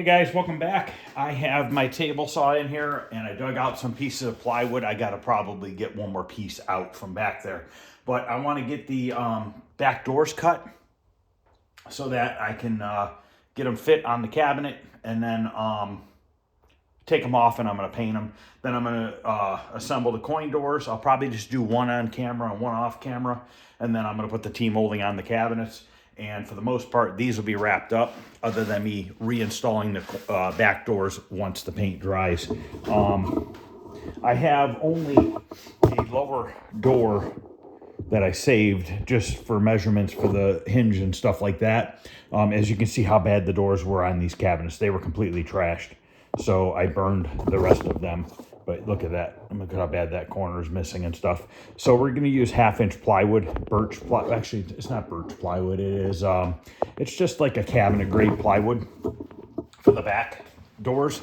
Hey guys, welcome back. I have my table saw in here and I dug out some pieces of plywood. I gotta probably get one more piece out from back there. But I wanna get the back doors cut so that I can get them fit on the cabinet and then take them off and I'm gonna paint them. Then I'm gonna assemble the coin doors. I'll probably just do one on camera and one off camera. And then I'm gonna put the T-molding on the cabinets. And for the most part, these will be wrapped up other than me reinstalling the back doors once the paint dries. I have only a lower door that I saved just for measurements for the hinge and stuff like that. As you can see how bad the doors were on these cabinets. They were completely trashed. So I burned the rest of them. But look at that. Look at how bad that corner is missing and stuff. So we're going to use 1/2-inch plywood, birch plywood. Actually, it's not birch plywood. It is, it's just like a cabinet grade plywood for the back doors.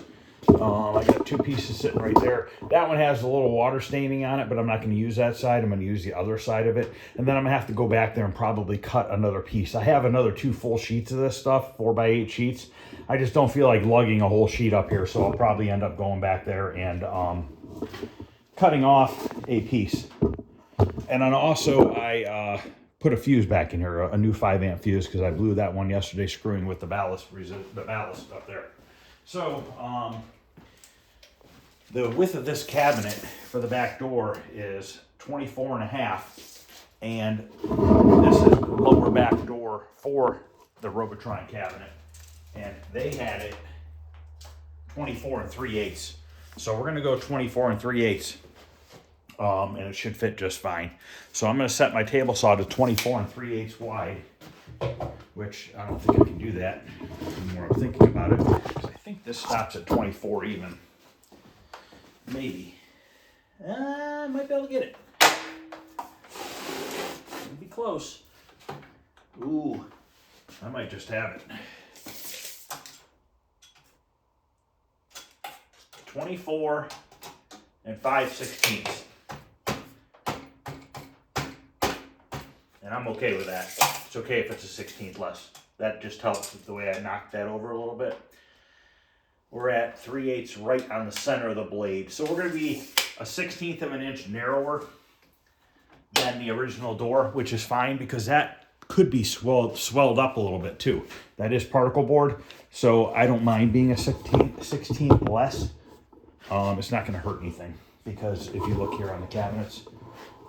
I got 2 pieces sitting right there. That one has a little water staining on it, but I'm not going to use that side. I'm going to use the other side of it. And then I'm going to have to go back there and probably cut another piece. I have another 2 full sheets of this stuff, 4x8 sheets. I just don't feel like lugging a whole sheet up here, so I'll probably end up going back there and cutting off a piece. And then also I put a fuse back in here, a new 5-amp fuse, because I blew that one yesterday screwing with the ballast up there. So the width of this cabinet for the back door is 24.5, and this is the lower back door for the Robotron cabinet, and they had it 24 3/8. So we're gonna go 24 3/8, and it should fit just fine. So I'm gonna set my table saw to 24 3/8 wide, which I don't think I can do that the more I'm thinking about it. I think this stops at 24 even. Maybe. I might be able to get it. It'll be close. Ooh, I might just have it. 24 5/16. And I'm okay with that. It's okay if it's a 16th less. That just helps with the way I knocked that over a little bit. We're at 3/8 right on the center of the blade. So we're going to be a 1/16 of an inch narrower than the original door, which is fine because that could be swelled up a little bit too. That is particle board, so I don't mind being a 16th less. It's not going to hurt anything because if you look here on the cabinets,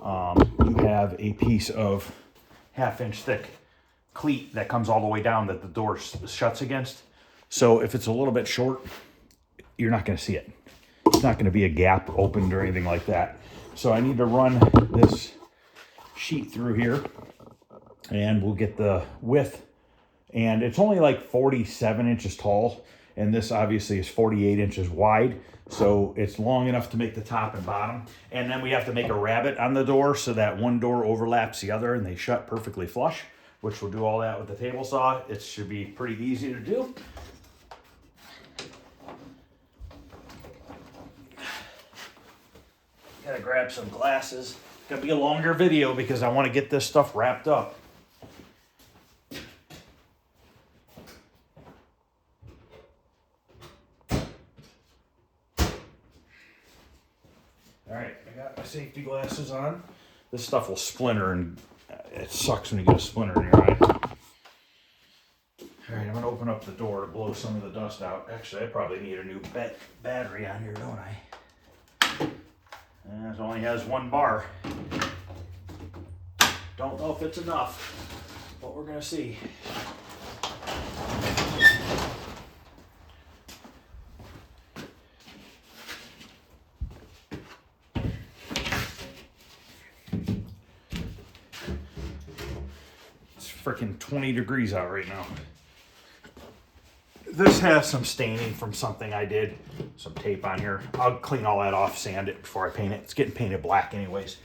you have a piece of 1/2-inch thick cleat that comes all the way down that the door shuts against. So if it's a little bit short, you're not going to see it. It's not going to be a gap opened or anything like that. So I need to run this sheet through here and we'll get the width. And it's only like 47 inches tall. And this obviously is 48 inches wide. So it's long enough to make the top and bottom. And then we have to make a rabbet on the door so that one door overlaps the other and they shut perfectly flush, which we'll do all that with the table saw. It should be pretty easy to do. Gotta grab some glasses. Gonna be a longer video because I want to get this stuff wrapped up. Alright, I got my safety glasses on. This stuff will splinter and it sucks when you get a splinter in your eye. Alright, I'm gonna open up the door to blow some of the dust out. Actually, I probably need a new battery on here, don't I? And it only has 1 bar. Don't know if it's enough, but we're gonna see. It's freaking 20 degrees out right now. This has some staining from something I did, some tape on here. I'll clean all that off, sand it before I paint it. It's getting painted black anyways.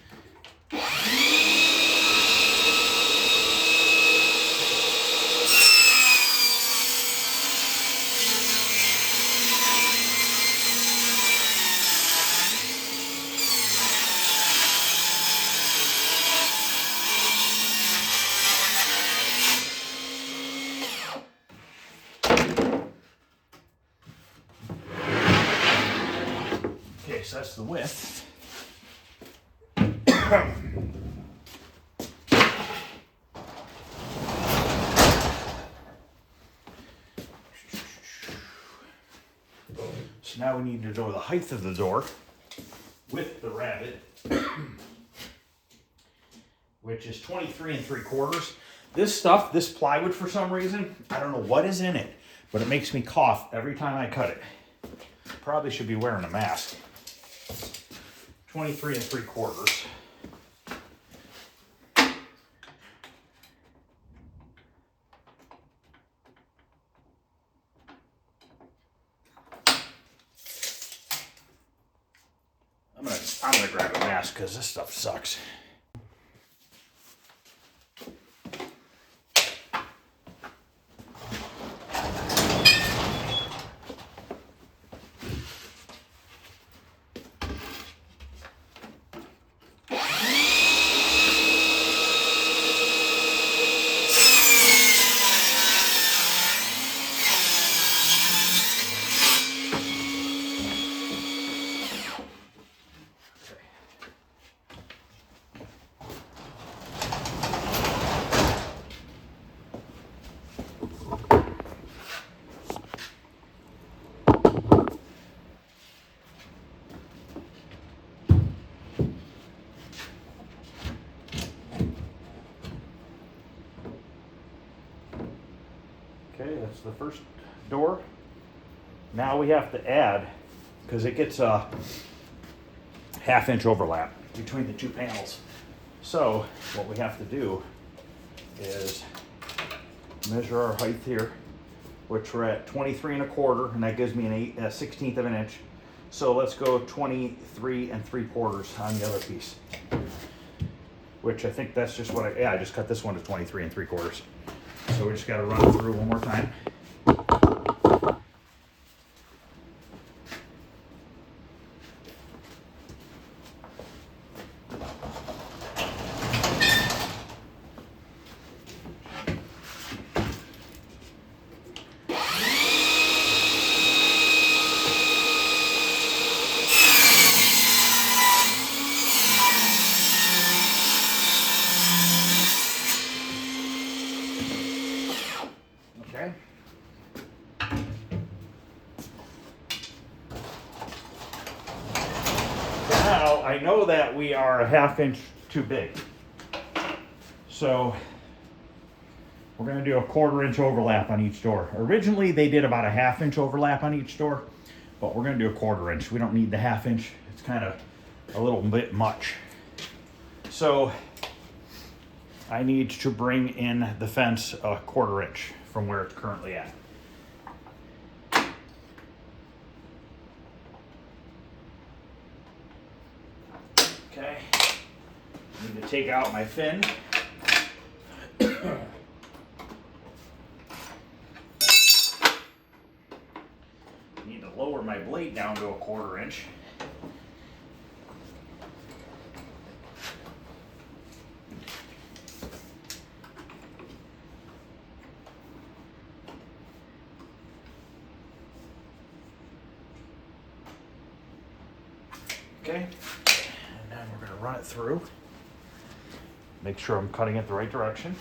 that's the width. So now we need to know the height of the door with the rabbit, which is 23 3/4. This stuff, this plywood, for some reason, I don't know what is in it, but it makes me cough every time I cut it. Probably should be wearing a mask. 23 3/4. I'm gonna grab a mask because this stuff sucks. Okay, that's the first door. Now we have to add, because it gets a 1/2 inch overlap between the two panels. So what we have to do is measure our height here, which we're at 23 1/4, and that gives me a 1/16 of an inch. So let's go 23 3/4 on the other piece, which I think that's just what I just cut this one to 23 3/4. So we just got to run it through one more time. Okay. So now I know that we are a 1/2 inch too big. So we're going to do a 1/4 inch overlap on each door. Originally they did about a 1/2 inch overlap on each door, but we're going to do a 1/4 inch. We don't need the 1/2 inch. It's kind of a little bit much. So I need to bring in the fence a 1/4 inch from where it's currently at. Okay, I need to take out my fin. Need to lower my blade down to a 1/4 inch. Okay, and then we're going to run it through. Make sure I'm cutting it the right direction.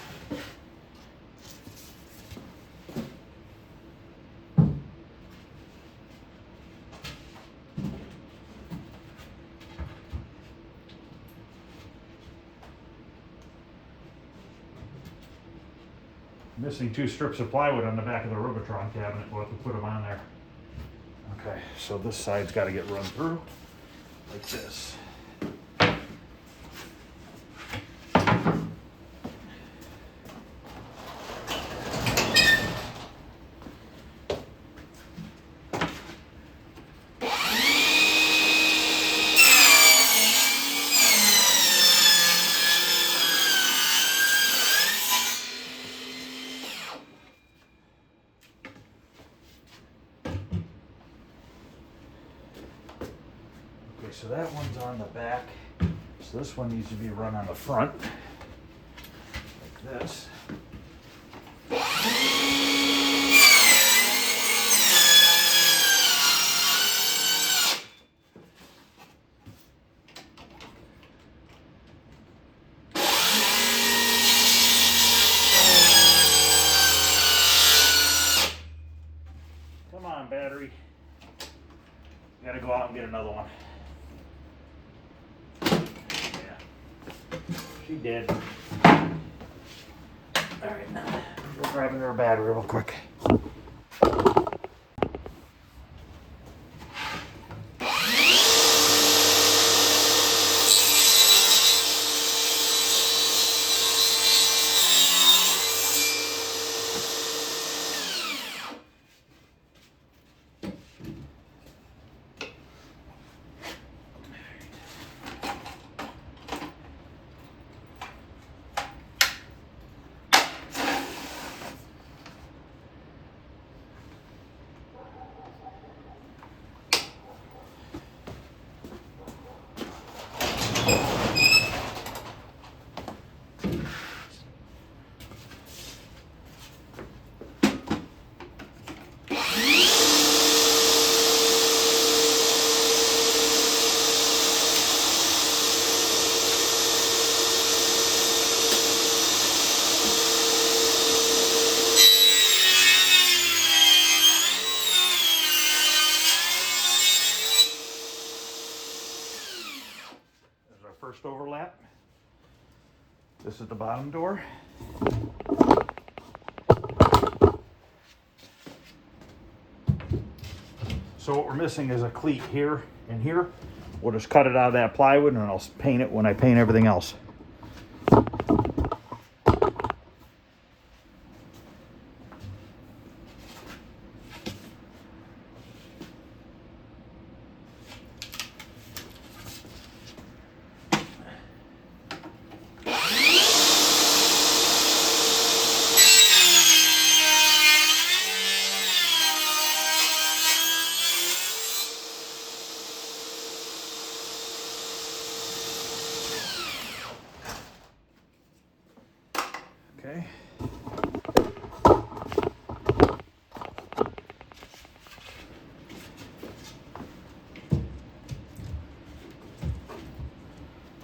Missing 2 strips of plywood on the back of the Robotron cabinet. We'll have to put them on there. Okay, so this side's got to get run through like this. So that one's on the back. So this one needs to be run on the front, like this. another one. Yeah. She did. Alright, now we're grabbing her battery real quick. First overlap. This is the bottom door. So what we're missing is a cleat here and here. We'll just cut it out of that plywood and I'll paint it when I paint everything else. Okay.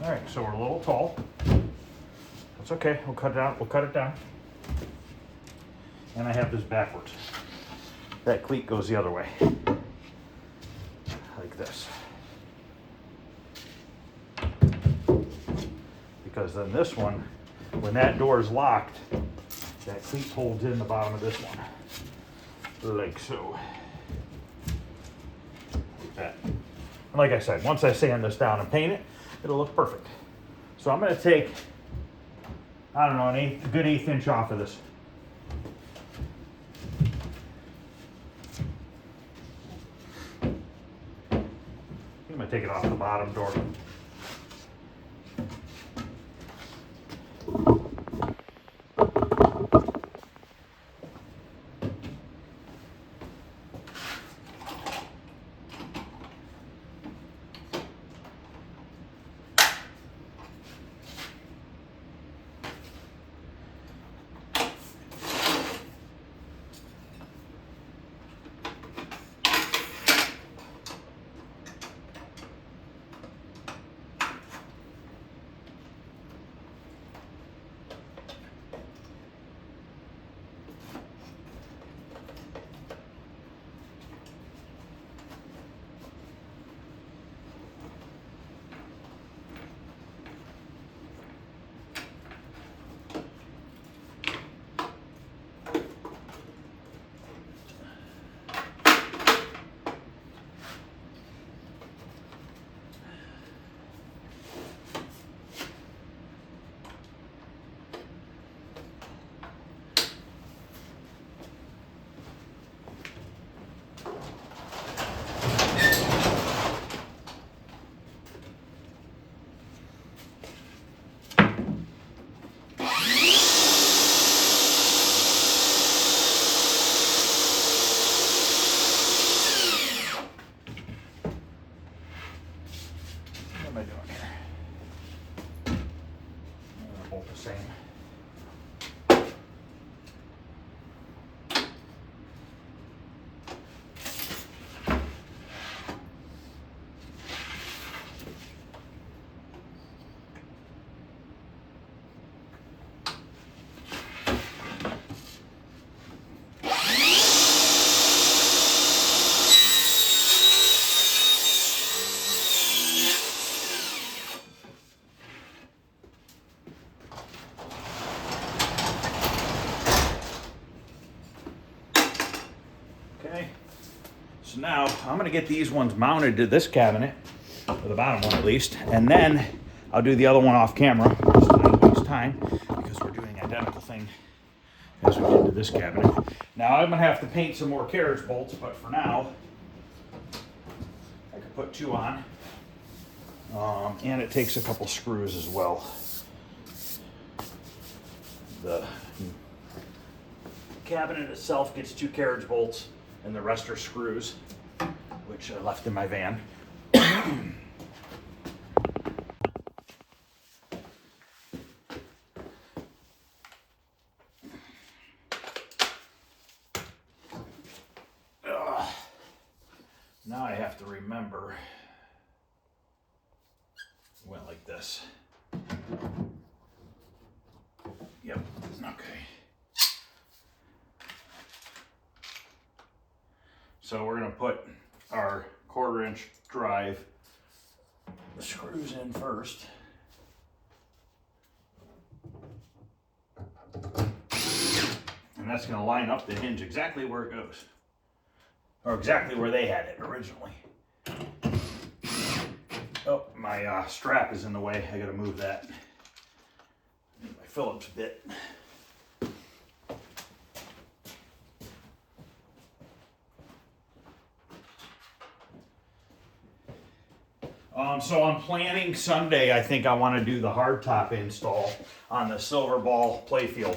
All right, so we're a little tall. That's okay. We'll cut it out. We'll cut it down. And I have this backwards. That cleat goes the other way, like this. Because then this one, when that door is locked, that cleat holds in the bottom of this one, like so. Like that. And like I said, once I sand this down and paint it, it'll look perfect. So I'm going to take, I don't know, a good 1/8 inch off of this. I'm going to take it off the bottom door. So now I'm gonna get these ones mounted to this cabinet, or the bottom one at least, and then I'll do the other one off camera, just to not waste time, because we're doing the identical thing as we did to this cabinet. Now I'm gonna have to paint some more carriage bolts, but for now, I could put 2 on. And it takes a couple screws as well. The cabinet itself gets 2 carriage bolts, and the rest are screws, which I left in my van. Now I have to remember, it went like this. Yep, okay. So we're gonna put our 1/4-inch drive screws in first. And that's gonna line up the hinge exactly where it goes. Or exactly where they had it originally. Oh, my strap is in the way. I gotta move that. My Phillips bit. So I'm planning Sunday, I think I want to do the hardtop install on the Silver Ball playfield.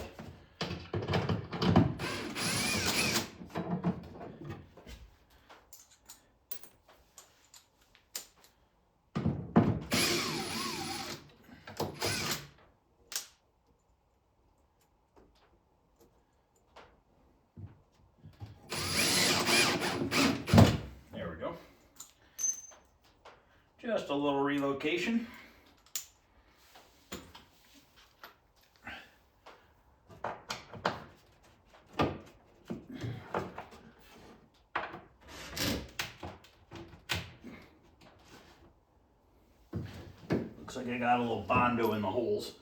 There we go. Just a little relocation. Looks like I got a little Bondo in the holes.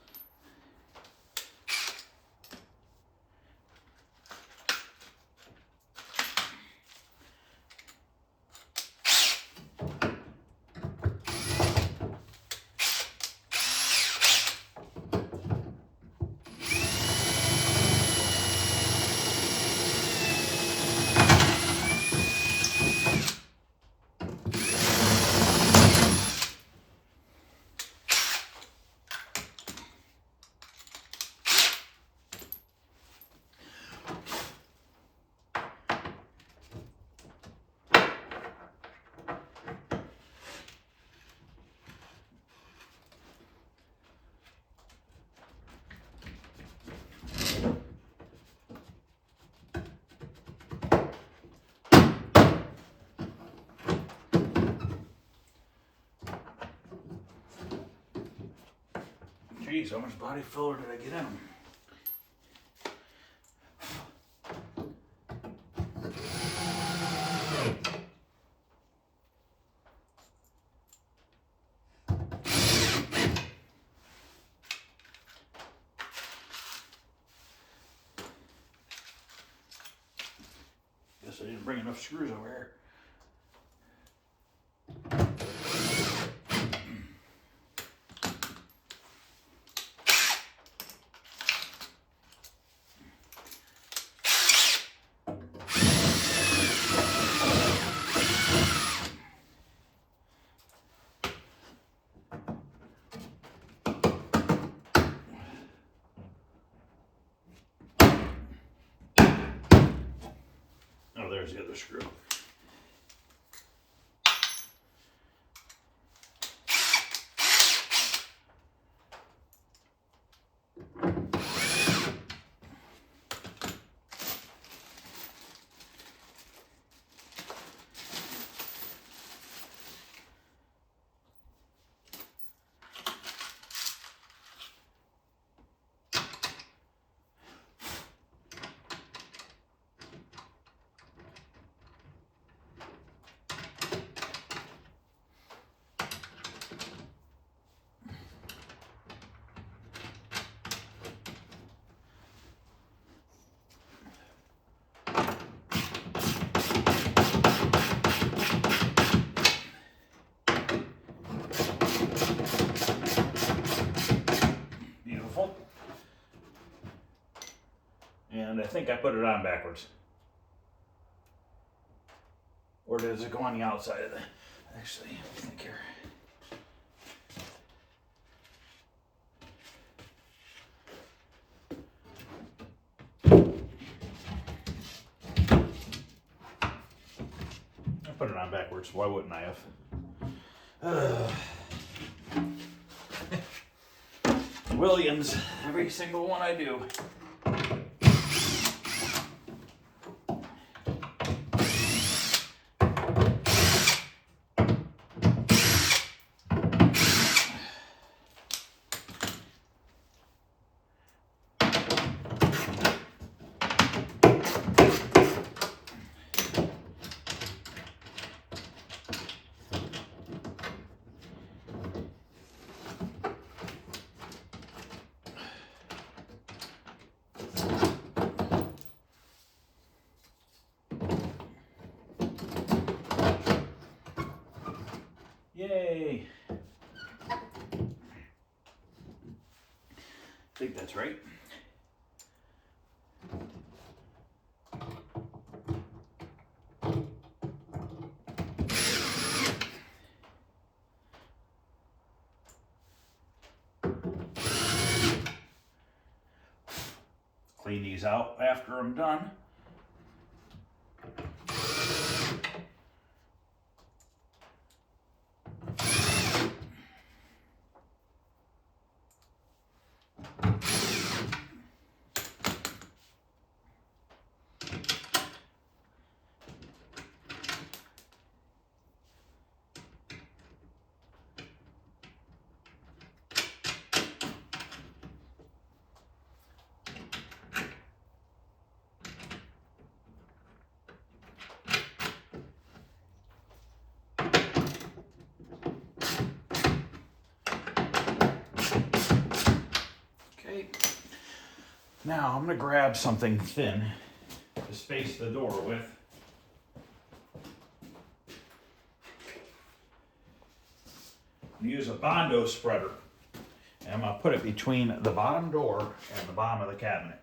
Geez, how much body filler did I get in them? Guess I didn't bring enough screws over here. Oh, there's the other screw. And I think I put it on backwards. Or does it go on the outside of the... Actually, I think here. I put it on backwards. Why wouldn't I have? Williams, every single one I do. Yay! I think that's right. Clean these out after I'm done. Now I'm going to grab something thin to space the door with. I'm going to use a Bondo spreader. And I'm going to put it between the bottom door and the bottom of the cabinet.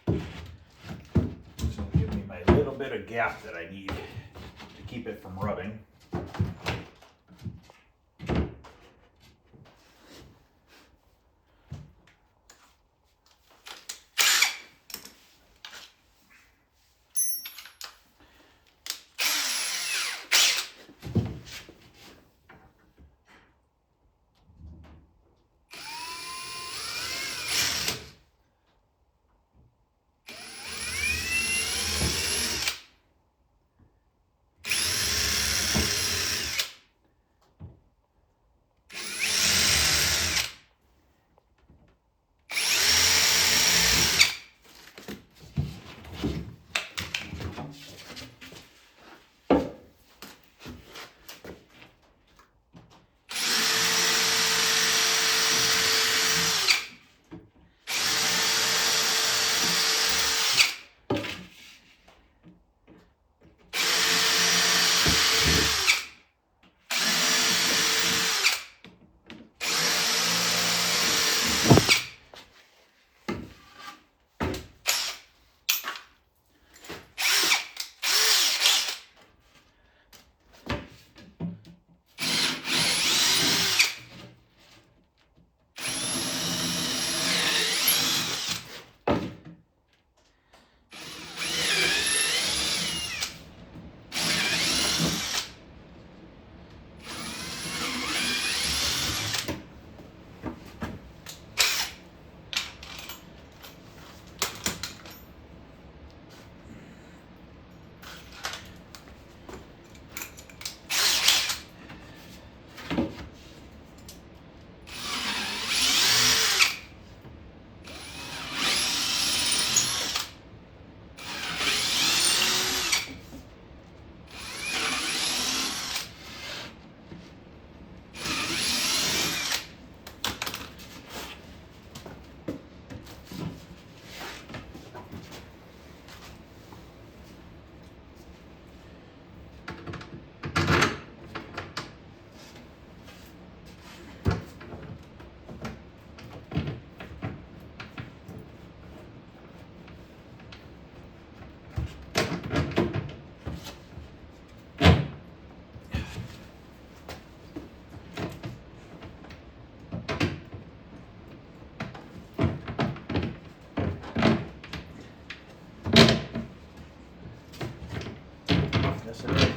This will give me my little bit of gap that I need to keep it from rubbing.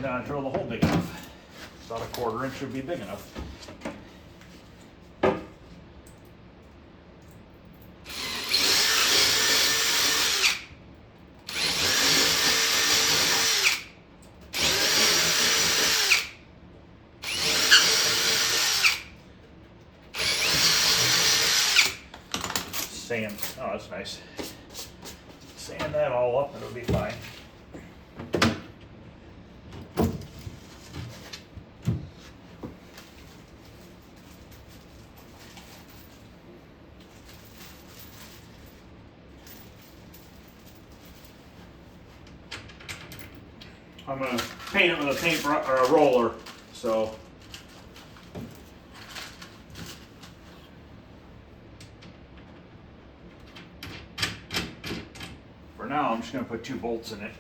and drill the hole big enough. About a 1/4 inch would be big enough. Sand, oh, that's nice. Sand that all up and it'll be fine. I'm going to paint it with a paint or a roller, so for now I'm just going to put 2 bolts in it.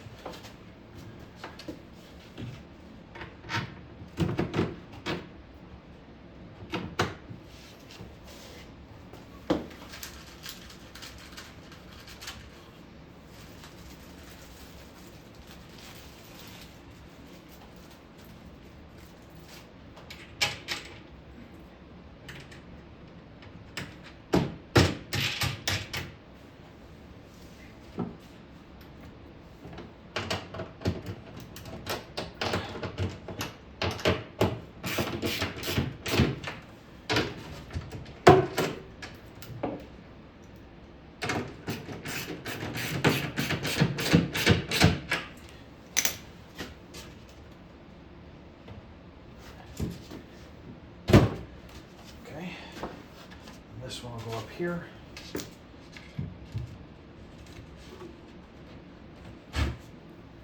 This one will go up here.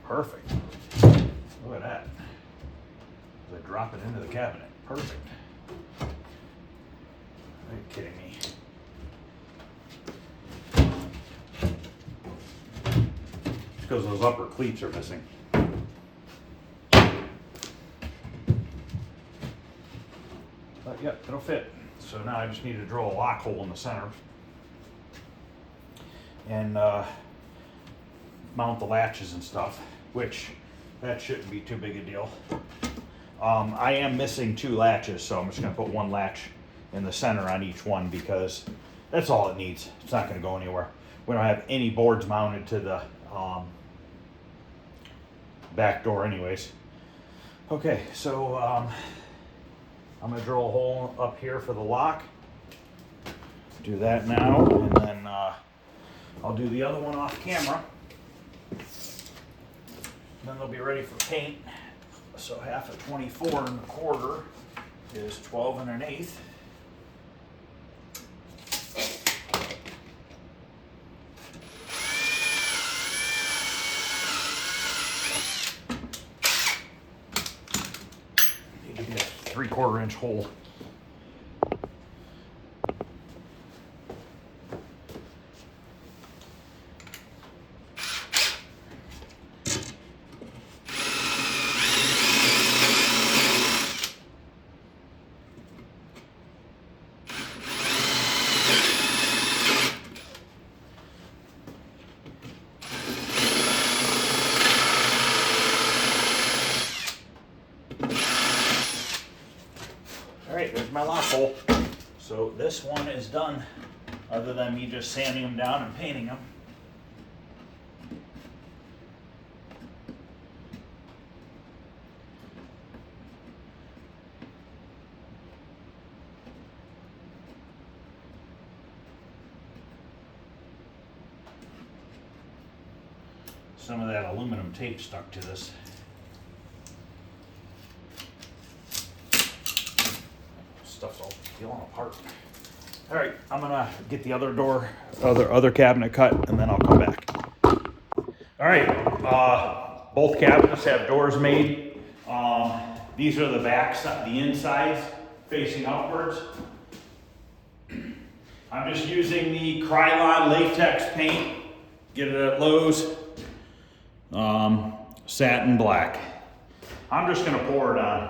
Perfect. Look at that. I drop it into the cabinet. Perfect. Are you kidding me? It's because those upper cleats are missing. But yep, it'll fit. So now I just need to drill a lock hole in the center and mount the latches and stuff, which that shouldn't be too big a deal. I am missing 2 latches, so I'm just going to put 1 latch in the center on each one because that's all it needs. It's not going to go anywhere. We don't have any boards mounted to the back door anyways. Okay, so I'm going to drill a hole up here for the lock. Do that now, and then I'll do the other one off camera. Then they'll be ready for paint. So half of 24 1/4 is 12 1/8. Need to be a 3/4 inch hole. All right, there's my lock hole. So this one is done, other than me just sanding them down and painting them. Some of that aluminum tape stuck to this. Stuff's all peeling apart. All right, I'm gonna get the other door, other cabinet cut, and then I'll come back. All right, both cabinets have doors made. These are the backs, the insides facing upwards. I'm just using the Krylon latex paint. Get it at Lowe's. Satin black. I'm just gonna pour it on.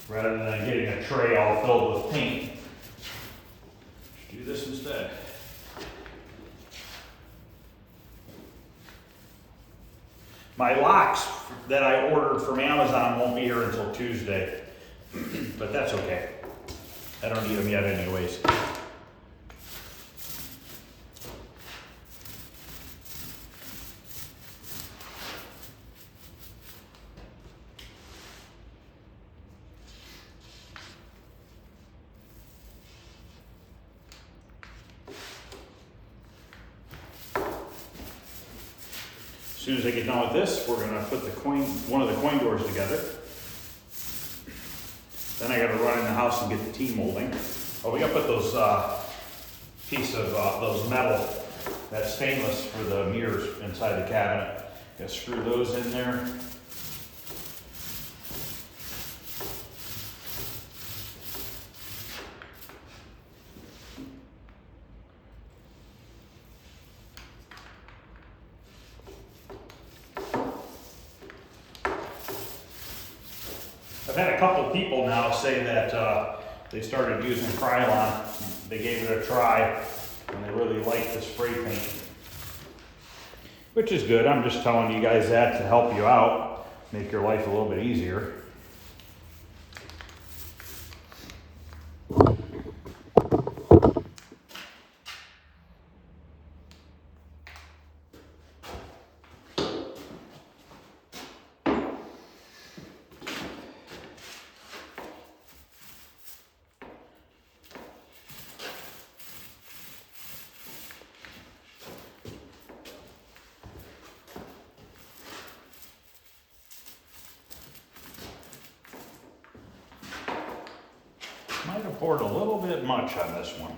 Rather than getting a tray all filled with paint. said. My locks that I ordered from Amazon won't be here until Tuesday, but that's okay. I don't need them yet anyways. As soon as I get done with this, we're gonna put one of the coin doors together. Then I gotta run in the house and get the T-molding. Oh, we gotta put those piece of those metal, that stainless for the mirrors inside the cabinet. Gotta screw those in there. I've had a couple of people now say that they started using Krylon. They gave it a try and they really liked the spray paint, which is good. I'm just telling you guys that to help you out, make your life a little bit easier. Might have poured a little bit much on this one.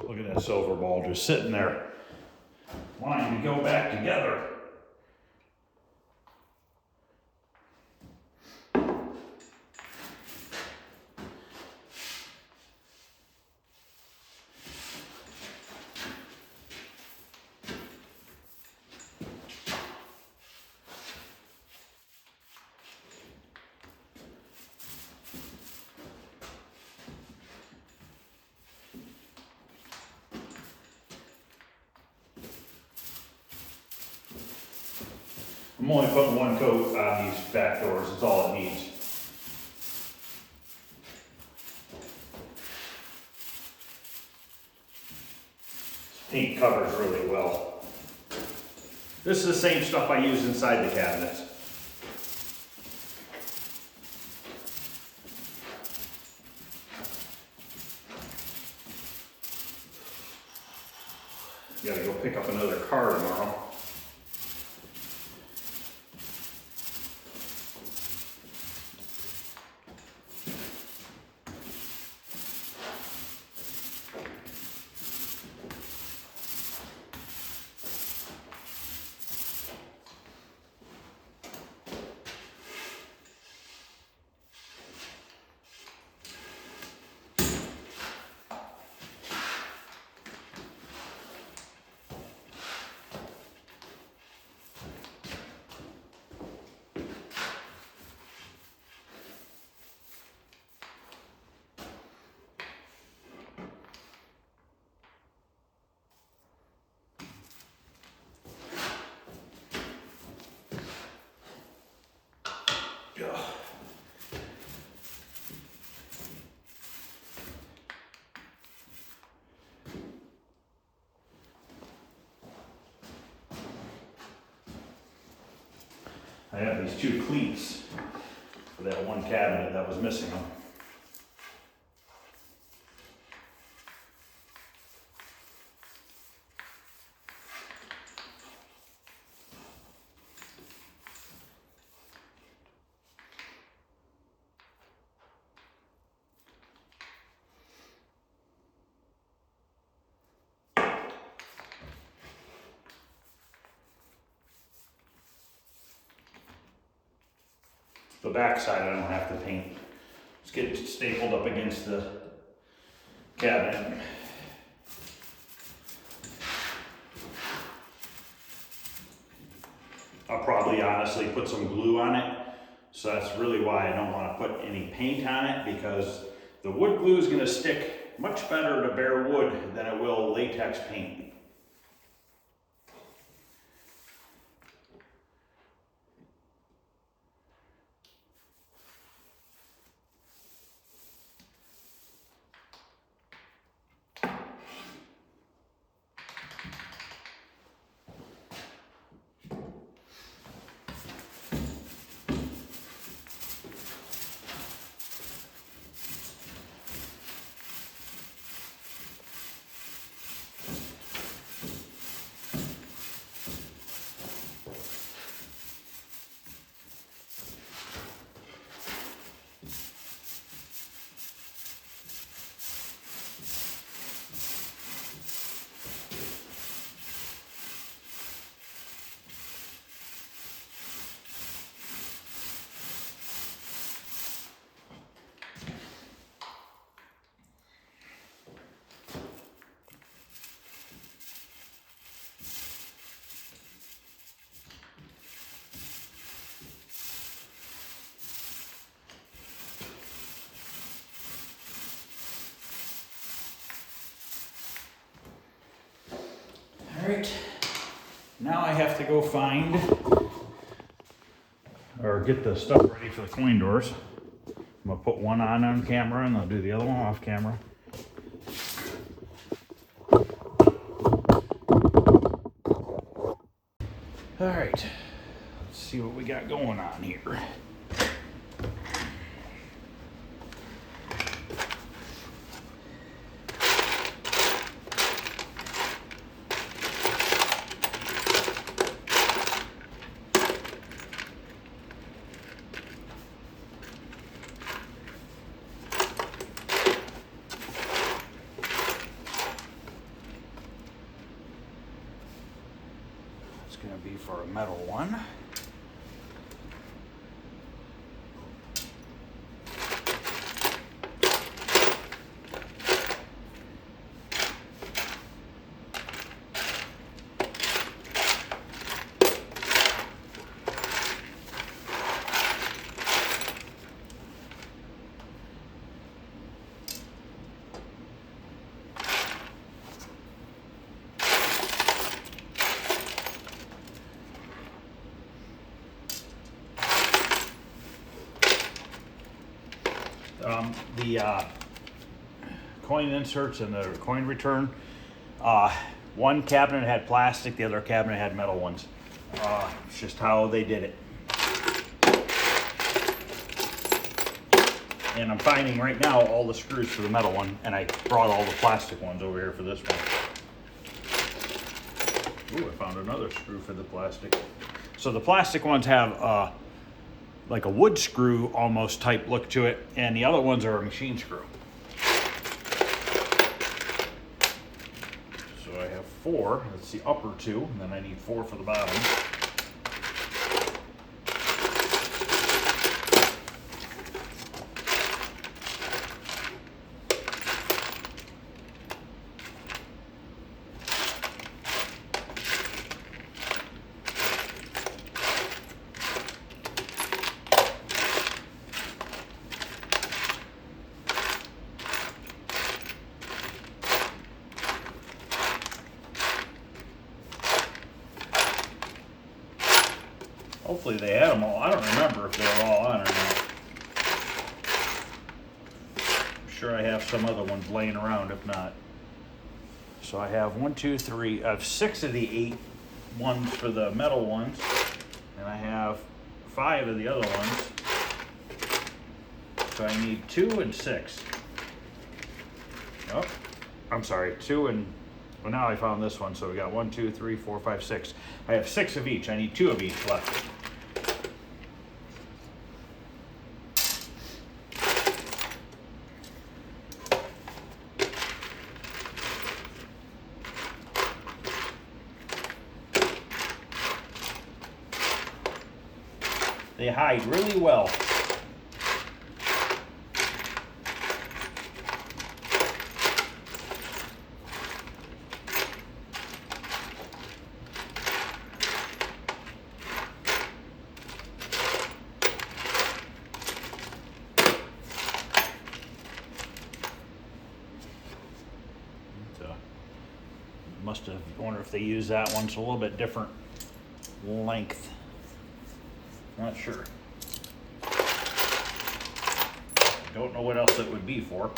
Look at that silver ball just sitting there, wanting to go back together. I'm only putting one coat on these back doors, that's all it needs. This paint covers really well. This is the same stuff I use inside the cabinets. Gotta go pick up another car tomorrow. I have these two cleats for that one cabinet that was missing them. The back side I don't have to paint. Just get it stapled up against the cabinet. I'll probably honestly put some glue on it. So that's really why I don't want to put any paint on it, because the wood glue is going to stick much better to bare wood than it will latex paint. All right, now I have to go find or get the stuff ready for the coin doors. I'm gonna put one on camera and I'll do the other one off camera. All right, let's see what we got going on here. It's going to be for a metal one. The coin inserts and the coin return, one cabinet had plastic, the other cabinet had metal ones. It's just how they did it. And I'm finding right now all the screws for the metal one, and I brought all the plastic ones over here for this one. Ooh, I found another screw for the plastic. So the plastic ones have like a wood screw almost type look to it, and the other ones are a machine screw. So I have 4, that's the upper 2, and then I need 4 for the bottom. Hopefully they had them all. I don't remember if they were all on or not. I'm sure I have some other ones laying around if not. So I have 1, 2, 3, I have 6 of the 8 ones for the metal ones. And I have 5 of the other ones. So I need 2 and 6. Oh, I'm sorry, 2 and, well, now I found this one. So we got 1, 2, 3, 4, 5, 6. I have 6 of each. I need 2 of each left. They hide really well. Must have, I wonder if they use that one. It's a little bit different length. Not sure. Don't know what else it would be for.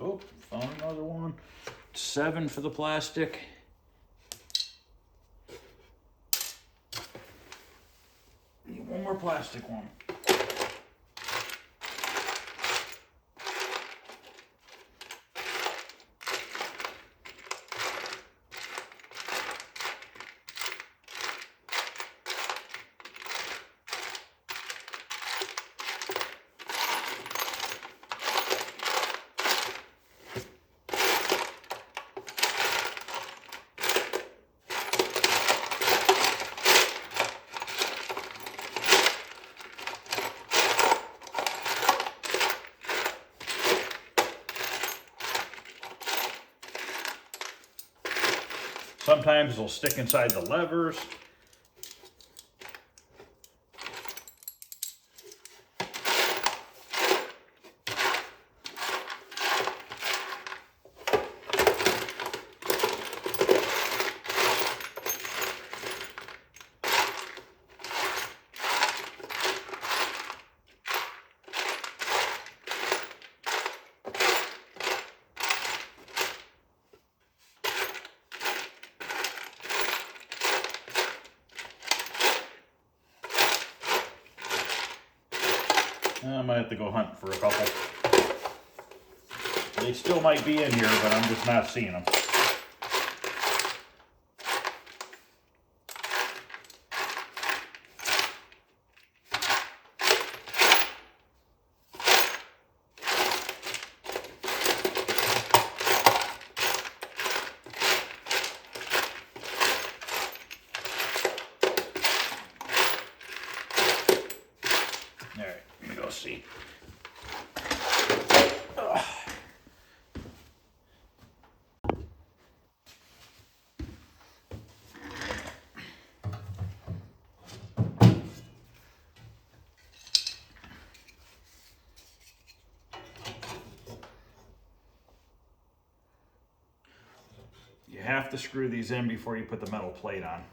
Oh, found another one. 7 for the plastic. Need one more plastic one. Sometimes they'll stick inside the levers. I might have to go hunt for a couple. They still might be in here, but I'm just not seeing them. All right, let me go see. Ugh. You have to screw these in before you put the metal plate on.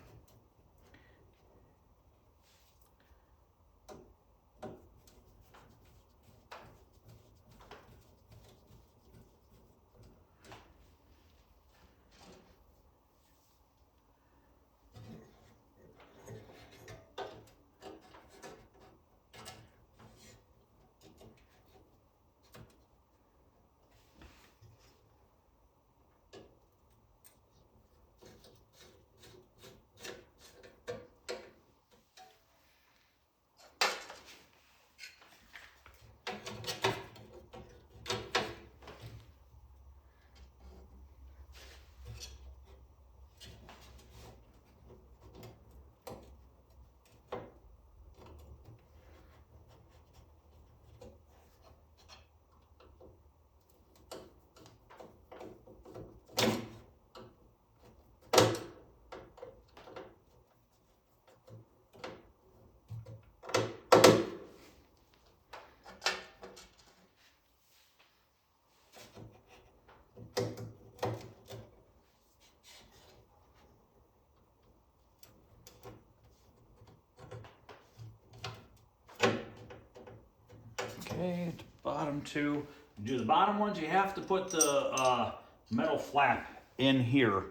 Okay, the bottom two. Do the bottom ones, you have to put the metal flap in here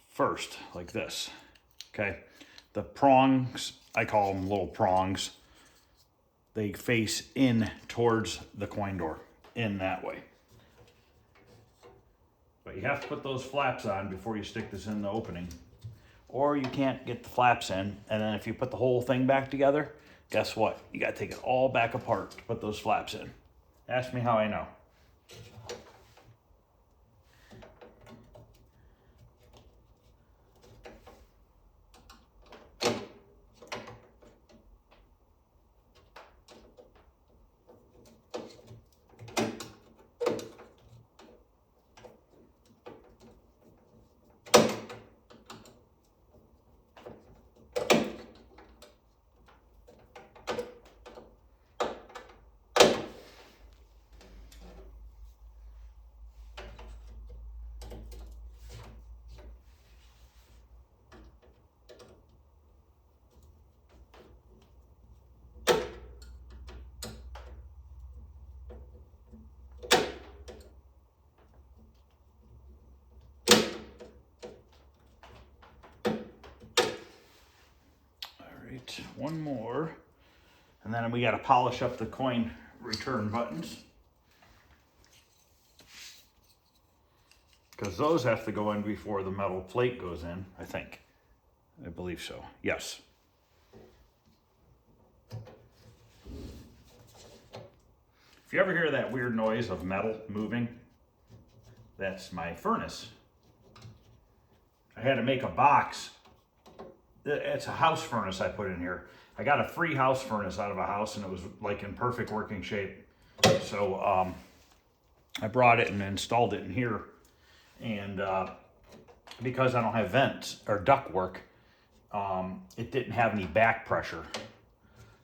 first, like this. Okay, the prongs, I call them little prongs, they face in towards the coin door, in that way. But you have to put those flaps on before you stick this in the opening. Or you can't get the flaps in, and then if you put the whole thing back together, guess what? You gotta take it all back apart to put those flaps in. Ask me how I know. One more, and then we got to polish up the coin return buttons, because those have to go in before the metal plate goes in, I believe so, yes. If you ever hear that weird noise of metal moving, that's my furnace. I had to make a box. It's a house furnace I put in here. I got a free house furnace out of a house, and it was like in perfect working shape. So I brought it and installed it in here. And because I don't have vents or duct work, it didn't have any back pressure.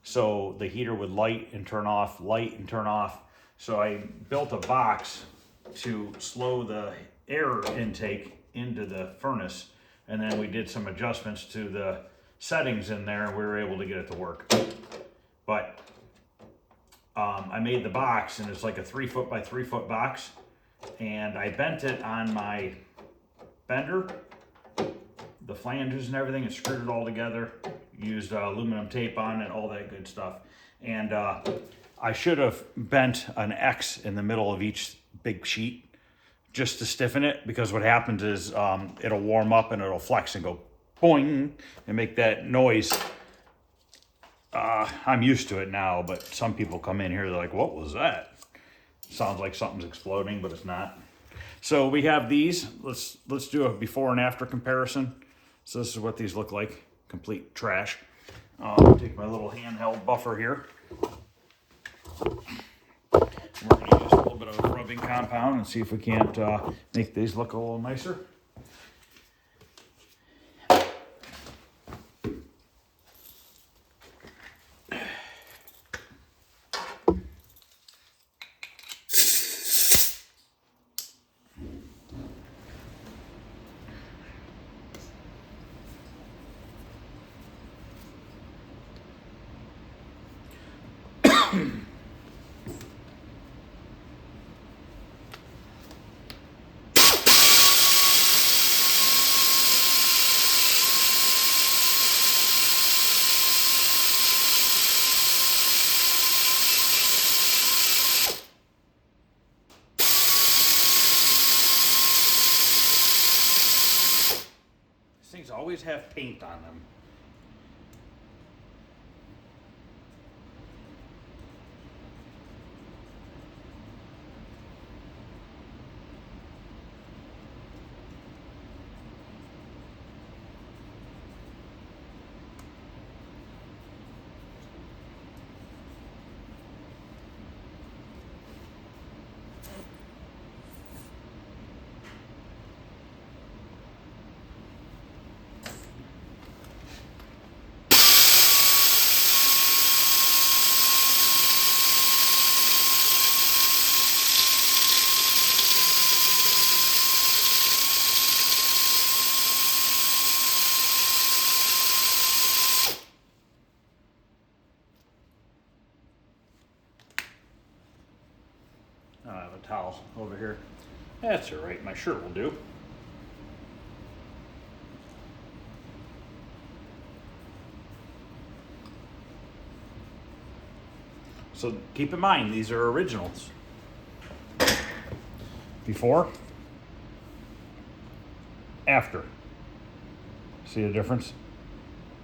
So the heater would light and turn off, light and turn off. So I built a box to slow the air intake into the furnace. And then we did some adjustments to the settings in there, and we were able to get it to work. But I made the box, and it's like a 3-foot by 3-foot box. And I bent it on my bender, the flanges and everything, and screwed it all together. Used aluminum tape on it, all that good stuff. And I should have bent an X in the middle of each big sheet, just to stiffen it, because what happens is it'll warm up and it'll flex and go boing and make that noise. I'm used to it now, but some people come in here, they're like, what was that? Sounds like something's exploding, but it's not. So we have these. Let's do a before and after comparison. So this is what these look like, complete trash. Take my little handheld buffer here. We're going to use a little bit of rubbing compound and see if we can't make these look a little nicer. Things always have paint on them. a towel over here. That's all right, my shirt will do. So keep in mind, these are originals. Before, after. See the difference?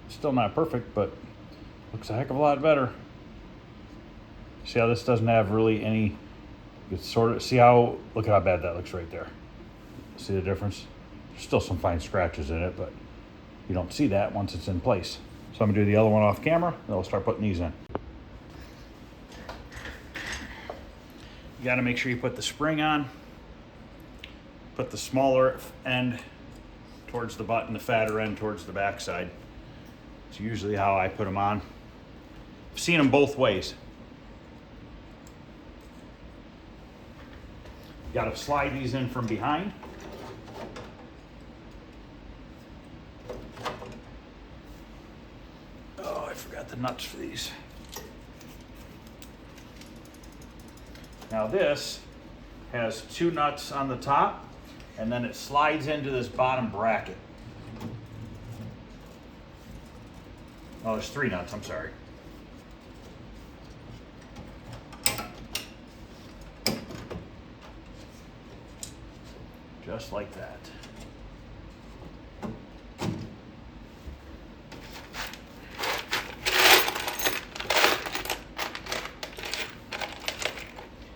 Still not perfect, but looks a heck of a lot better. See how this doesn't have really any, it's sort of, see how, look at how bad that looks right there. See the difference? There's still some fine scratches in it, but you don't see that once it's in place. So I'm gonna do the other one off camera, then we'll start putting these in. You gotta make sure you put the spring on. Put the smaller end towards the butt and the fatter end towards the backside. It's usually how I put them on. I've seen them both ways. You gotta slide these in from behind. Oh, I forgot the nuts for these. Now this has 2 nuts on the top, and then it slides into this bottom bracket. Oh, there's 3 nuts, I'm sorry. Just like that.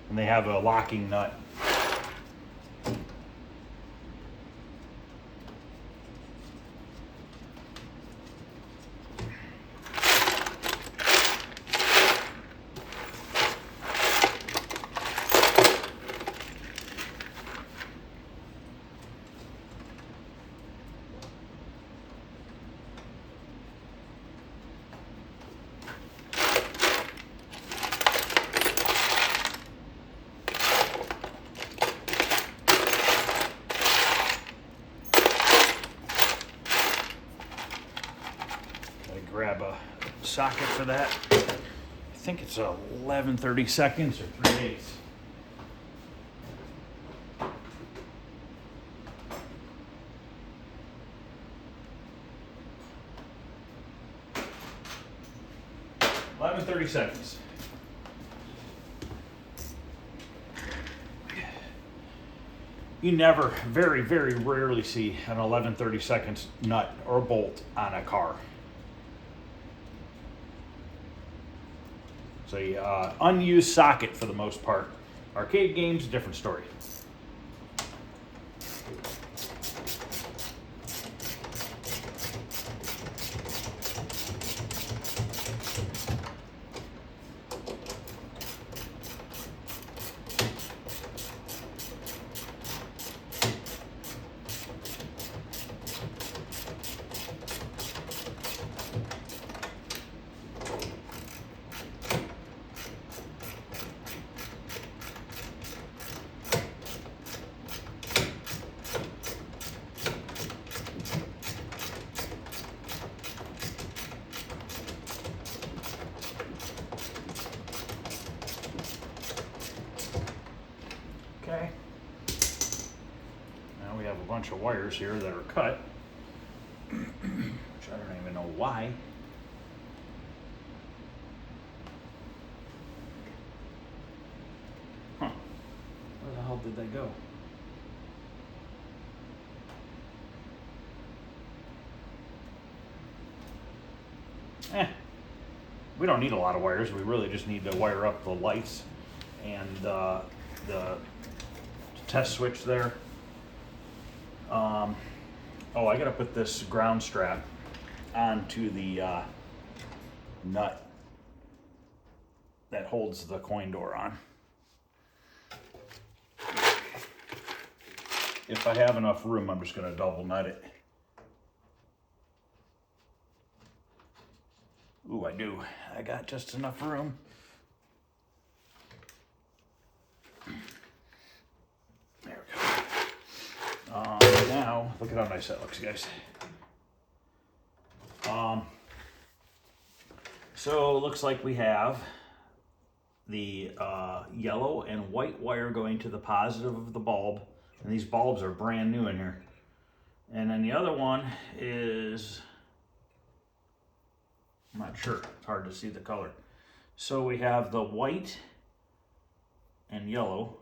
And they have a locking nut. Grab a socket for that. I think it's 11/30 seconds or 3/8. $11.30. You never, very, very rarely see an 11/32 nut or bolt on a car. It's a unused socket for the most part. Arcade games, different story. Okay. Now we have a bunch of wires here that are cut, which I don't even know why. Huh. Where the hell did they go? We don't need a lot of wires. We really just need to wire up the lights and the test switch there. Oh, I gotta put this ground strap onto the nut that holds the coin door on. If I have enough room, I'm just gonna double nut it. Ooh, I do. I got just enough room. There we go. Now, look at how nice that looks, guys. So it looks like we have the yellow and white wire going to the positive of the bulb. And these bulbs are brand new in here. And then the other one is, I'm not sure, it's hard to see the color. So we have the white and yellow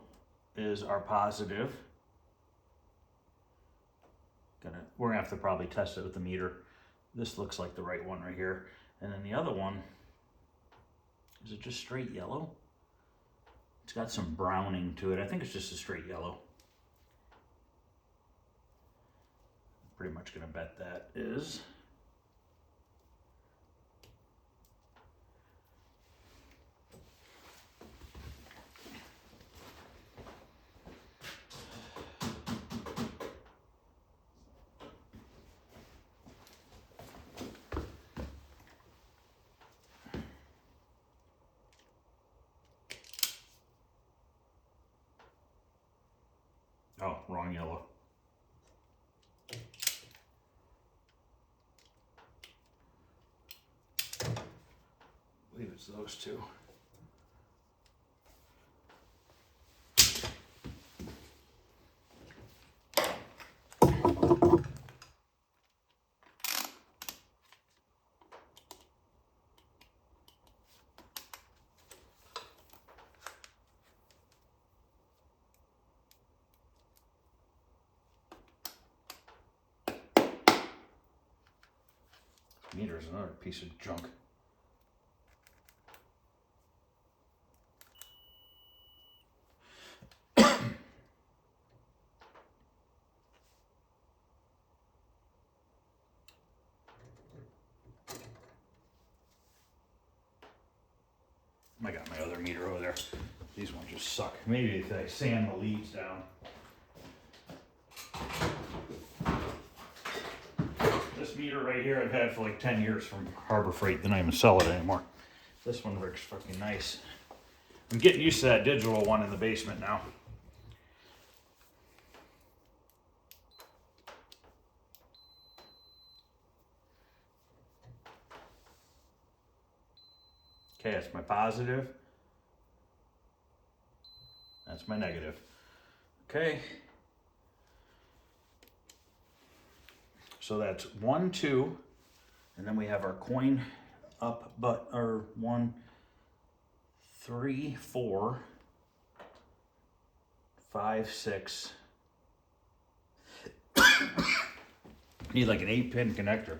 is our positive. We're gonna have to probably test it with the meter. This looks like the right one right here. And then the other one, is it just straight yellow? It's got some browning to it. I think it's just a straight yellow. Pretty much gonna bet that is. Oh, wrong yellow. I believe it's those two. Meter's another piece of junk. I got my other meter over there. These ones just suck. Maybe if I sand the leads down. This meter right here I've had for like 10 years from Harbor Freight. They don't even sell it anymore. This one works fucking nice. I'm getting used to that digital one in the basement now. Okay, that's my positive. That's my negative. Okay. So that's 1, 2, and then we have our coin up, but our 1, 3, 4, 5, 6. Need like an 8-pin connector.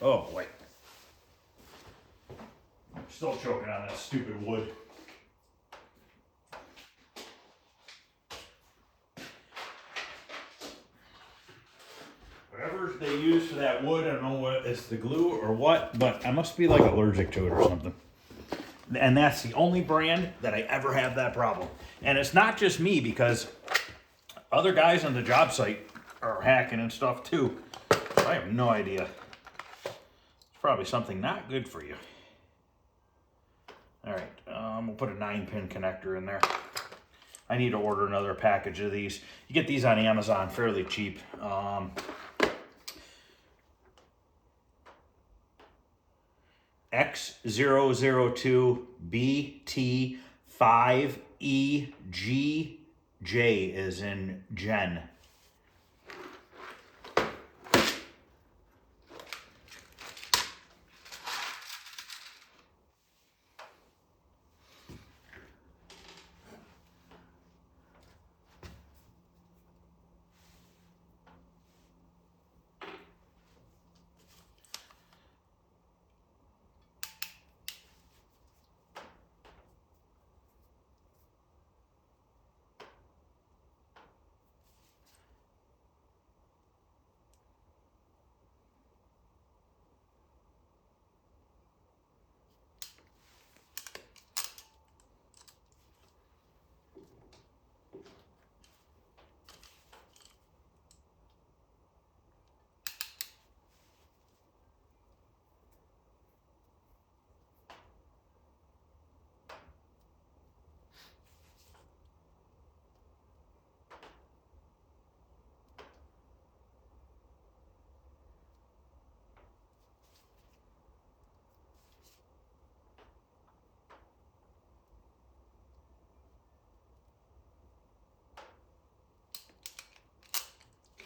Oh boy. I'm still choking on that stupid wood. Whatever they use for that wood, I don't know what it's the glue or what, but I must be like allergic to it or something. And that's the only brand that I ever have that problem. And it's not just me, because other guys on the job site are hacking and stuff too. I have no idea. It's probably something not good for you. All right, we'll put a 9-pin connector in there. I need to order another package of these. You get these on Amazon fairly cheap. X002BT5EGJ is in Gen.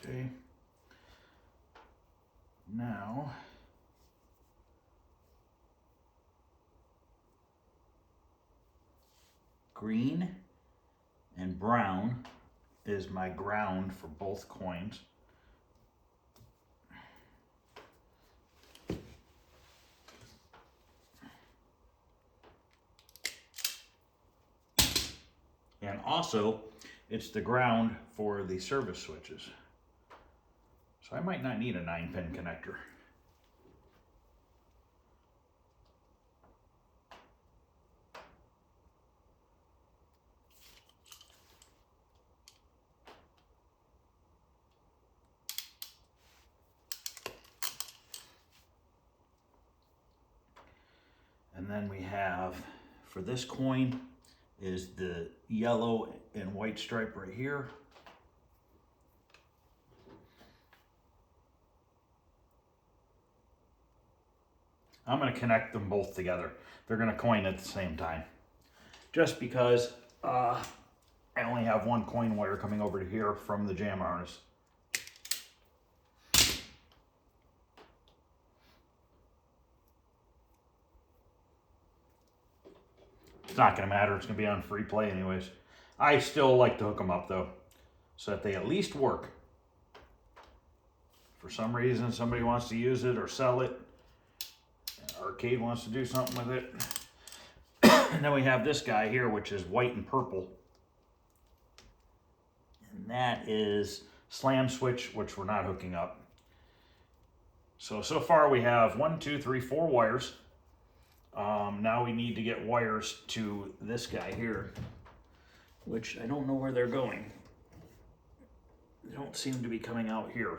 Okay. Now, green and brown is my ground for both coins. And also, it's the ground for the service switches. So I might not need a 9-pin connector. And then we have, for this coin, is the yellow and white stripe right here. I'm going to connect them both together. They're going to coin at the same time. Just because I only have one coin wire coming over to here from the jam harness. It's not going to matter. It's going to be on free play anyways. I still like to hook them up though, so that they at least work. For some reason, somebody wants to use it or sell it. Arcade wants to do something with it. And then we have this guy here, which is white and purple. And that is slam switch, which we're not hooking up. So far we have 1, 2, 3, 4 wires. Now we need to get wires to this guy here, which I don't know where they're going. They don't seem to be coming out here.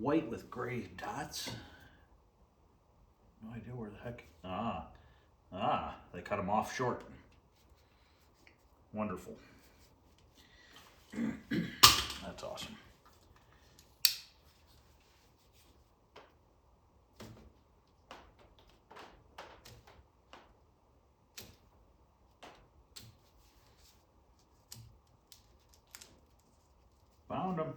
White with gray dots. No idea where the heck. They cut them off short. Wonderful. That's awesome. Found them.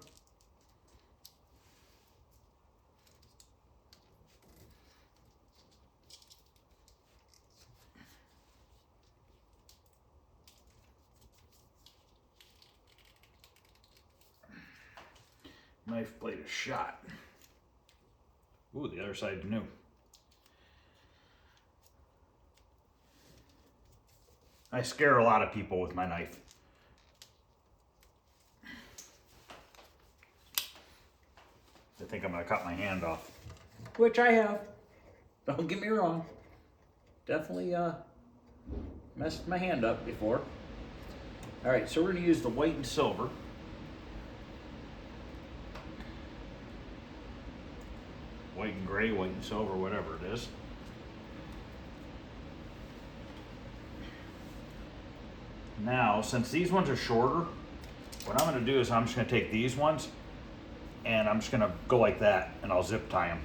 Knife blade is shot. Ooh, the other side's new. I scare a lot of people with my knife. They think I'm gonna cut my hand off. Which I have. Don't get me wrong. Definitely messed my hand up before. Alright, so we're gonna use the white and silver. White and gray, white and silver, whatever it is. Now, since these ones are shorter, what I'm going to do is I'm just going to take these ones and I'm just going to go like that and I'll zip tie them.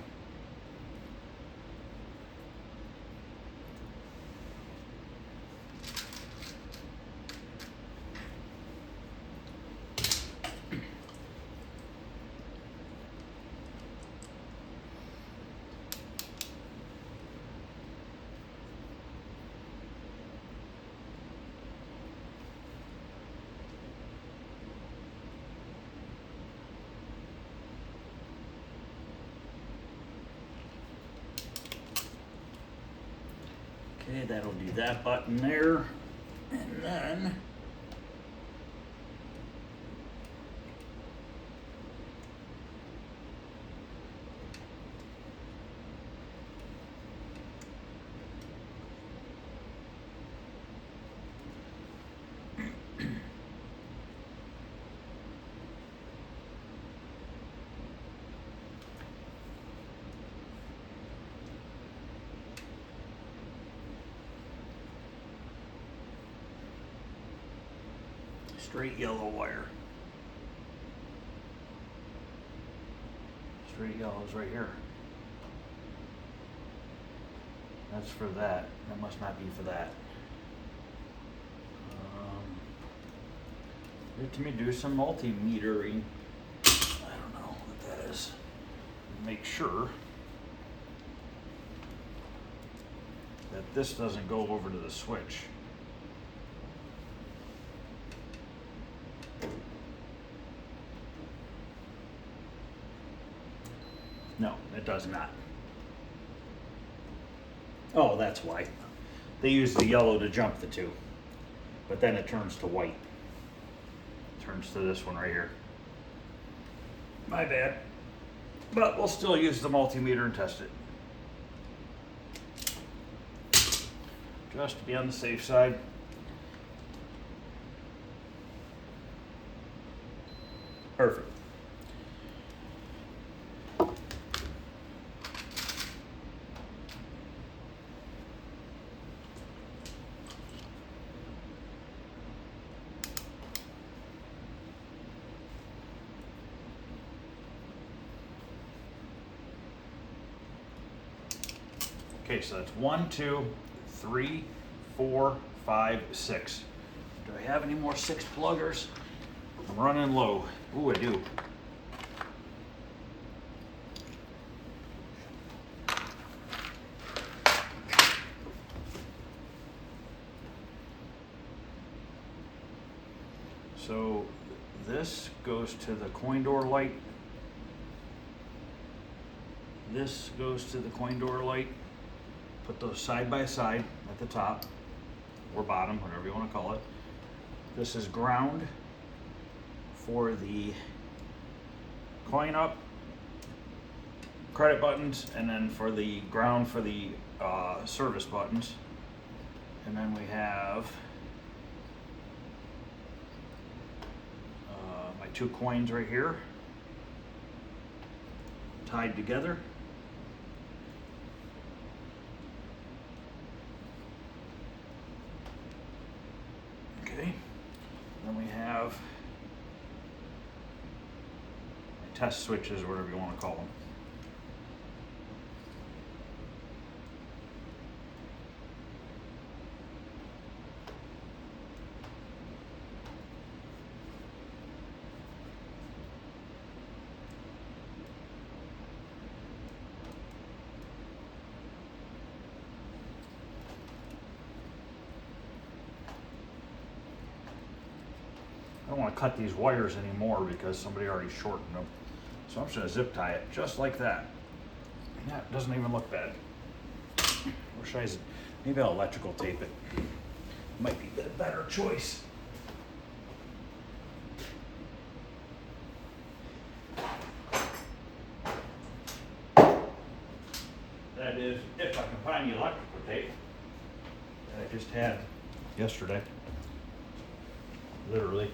Okay, that'll do that button there. And then Straight yellow wire. Straight yellow is right here. That's for that. That must not be for that. Let me do some multimetering. I don't know what that is. Make sure that this doesn't go over to the switch. No, it does not. Oh, that's why. They use the yellow to jump the two, but then it turns to white. Turns to this one right here. My bad. But we'll still use the multimeter and test it. Just to be on the safe side. Perfect. Okay, so that's 1, 2, 3, 4, 5, 6. Do I have any more 6 pluggers? I'm running low. Ooh, I do. So this goes to the coin door light. This goes to the coin door light. Put those side by side at the top or bottom, whatever you want to call it. This is ground for the coin up, credit buttons, and then for the ground for the service buttons. And then we have my 2 coins right here tied together. Okay, then we have test switches, whatever you want to call them. I don't want to cut these wires anymore because somebody already shortened them. So I'm just going to zip tie it just like that. That doesn't even look bad. Or should I, maybe I'll electrical tape it. Might be the better choice. That is, if I can find the electrical tape that I just had yesterday. Literally.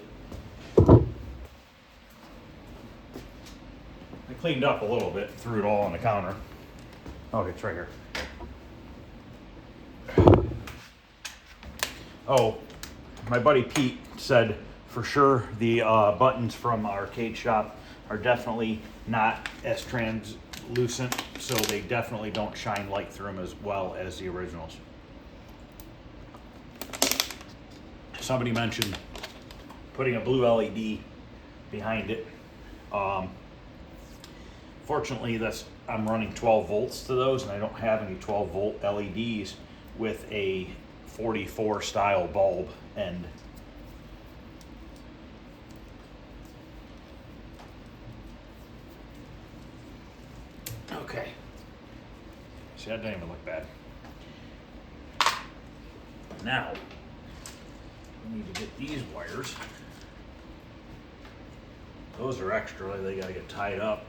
I cleaned up a little bit, threw it all on the counter. Okay, it's right here. Oh, my buddy Pete said for sure the buttons from Arcade Shop are definitely not as translucent, so they definitely don't shine light through them as well as the originals. Somebody mentioned putting a blue LED behind it. Fortunately, I'm running 12 volts to those, and I don't have any 12 volt LEDs with a 44 style bulb end. Okay. See, that didn't even look bad. Now, we need to get these wires. Those are extra, they gotta get tied up.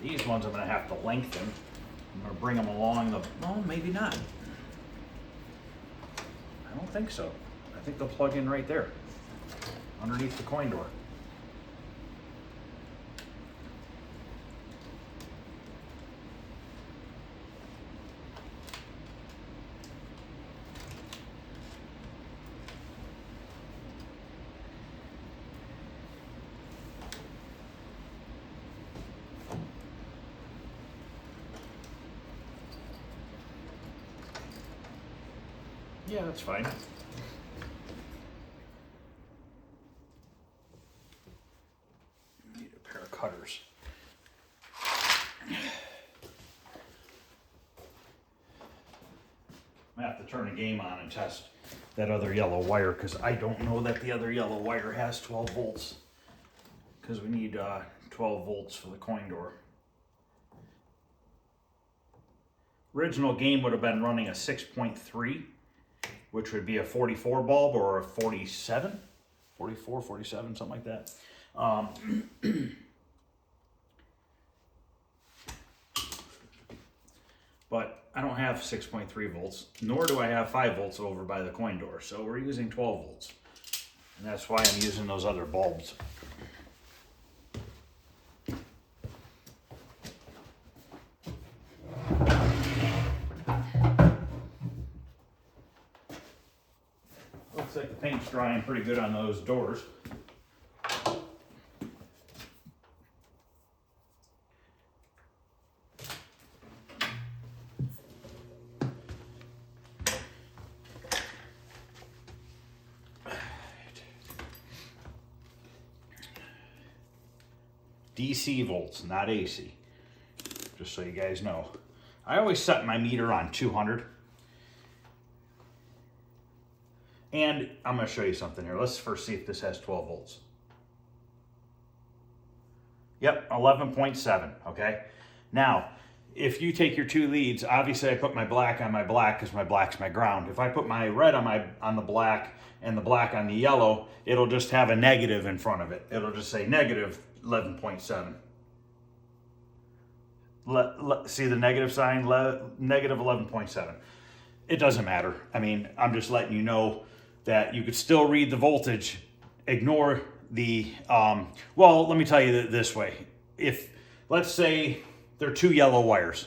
These ones I'm gonna have to lengthen. I'm gonna bring them along the, well, maybe not. I don't think so. I think they'll plug in right there, underneath the coin door. Yeah, that's fine. Need a pair of cutters. I have to turn the game on and test that other yellow wire because I don't know that the other yellow wire has 12 volts because we need 12 volts for the coin door. Original game would have been running a 6.3, which would be a 44 bulb or a 47, 44, 47, something like that. But I don't have 6.3 volts, nor do I have 5 volts over by the coin door. So we're using 12 volts. And that's why I'm using those other bulbs. Looks like the paint's drying pretty good on those doors. DC volts, not AC, just so you guys know. I always set my meter on 200. And I'm going to show you something here. Let's first see if this has 12 volts. Yep, 11.7, okay? Now, if you take your two leads, obviously I put my black on my black because my black's my ground. If I put my red on the black and the black on the yellow, it'll just have a negative in front of it. It'll just say negative 11.7. See the negative sign? Negative 11.7. It doesn't matter. I mean, I'm just letting you know that you could still read the voltage, ignore the, well, let me tell you this way. If, let's say there are two yellow wires.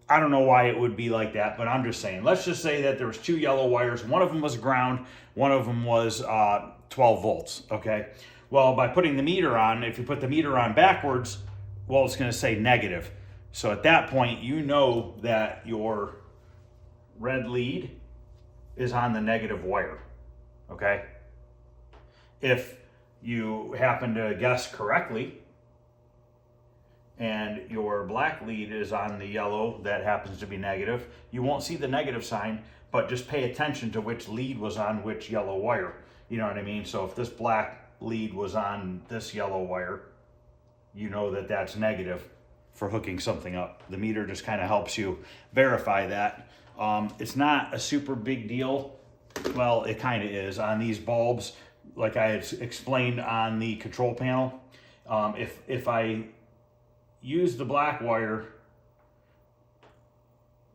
I don't know why it would be like that, but I'm just saying. Let's just say that there was two yellow wires. One of them was ground, one of them was 12 volts, okay? Well, by putting the meter on, if you put the meter on backwards, well, it's going to say negative. So at that point, you know that your red lead is on the negative wire, okay? If you happen to guess correctly and your black lead is on the yellow that happens to be negative, you won't see the negative sign, but just pay attention to which lead was on which yellow wire. You know what I mean? So if this black lead was on this yellow wire, you know that that's negative for hooking something up. The meter just kind of helps you verify that. It's not a super big deal. Well, it kind of is on these bulbs, like I had explained on the control panel. If I use the black wire,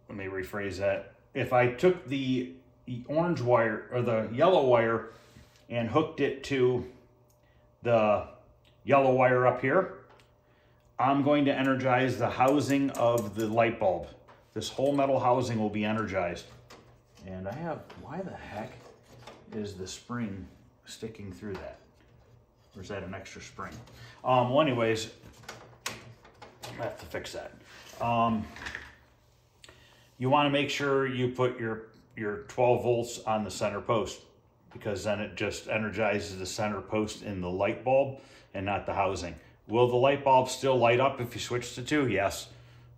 let me rephrase that. If I took the orange wire or the yellow wire and hooked it to the yellow wire up here, I'm going to energize the housing of the light bulb. This whole metal housing will be energized. And I have, why the heck is the spring sticking through that? Or is that an extra spring? Well, anyways, I have to fix that. You want to make sure you put your 12 volts on the center post, because then it just energizes the center post in the light bulb and not the housing. Will the light bulb still light up if you switch to 2? Yes,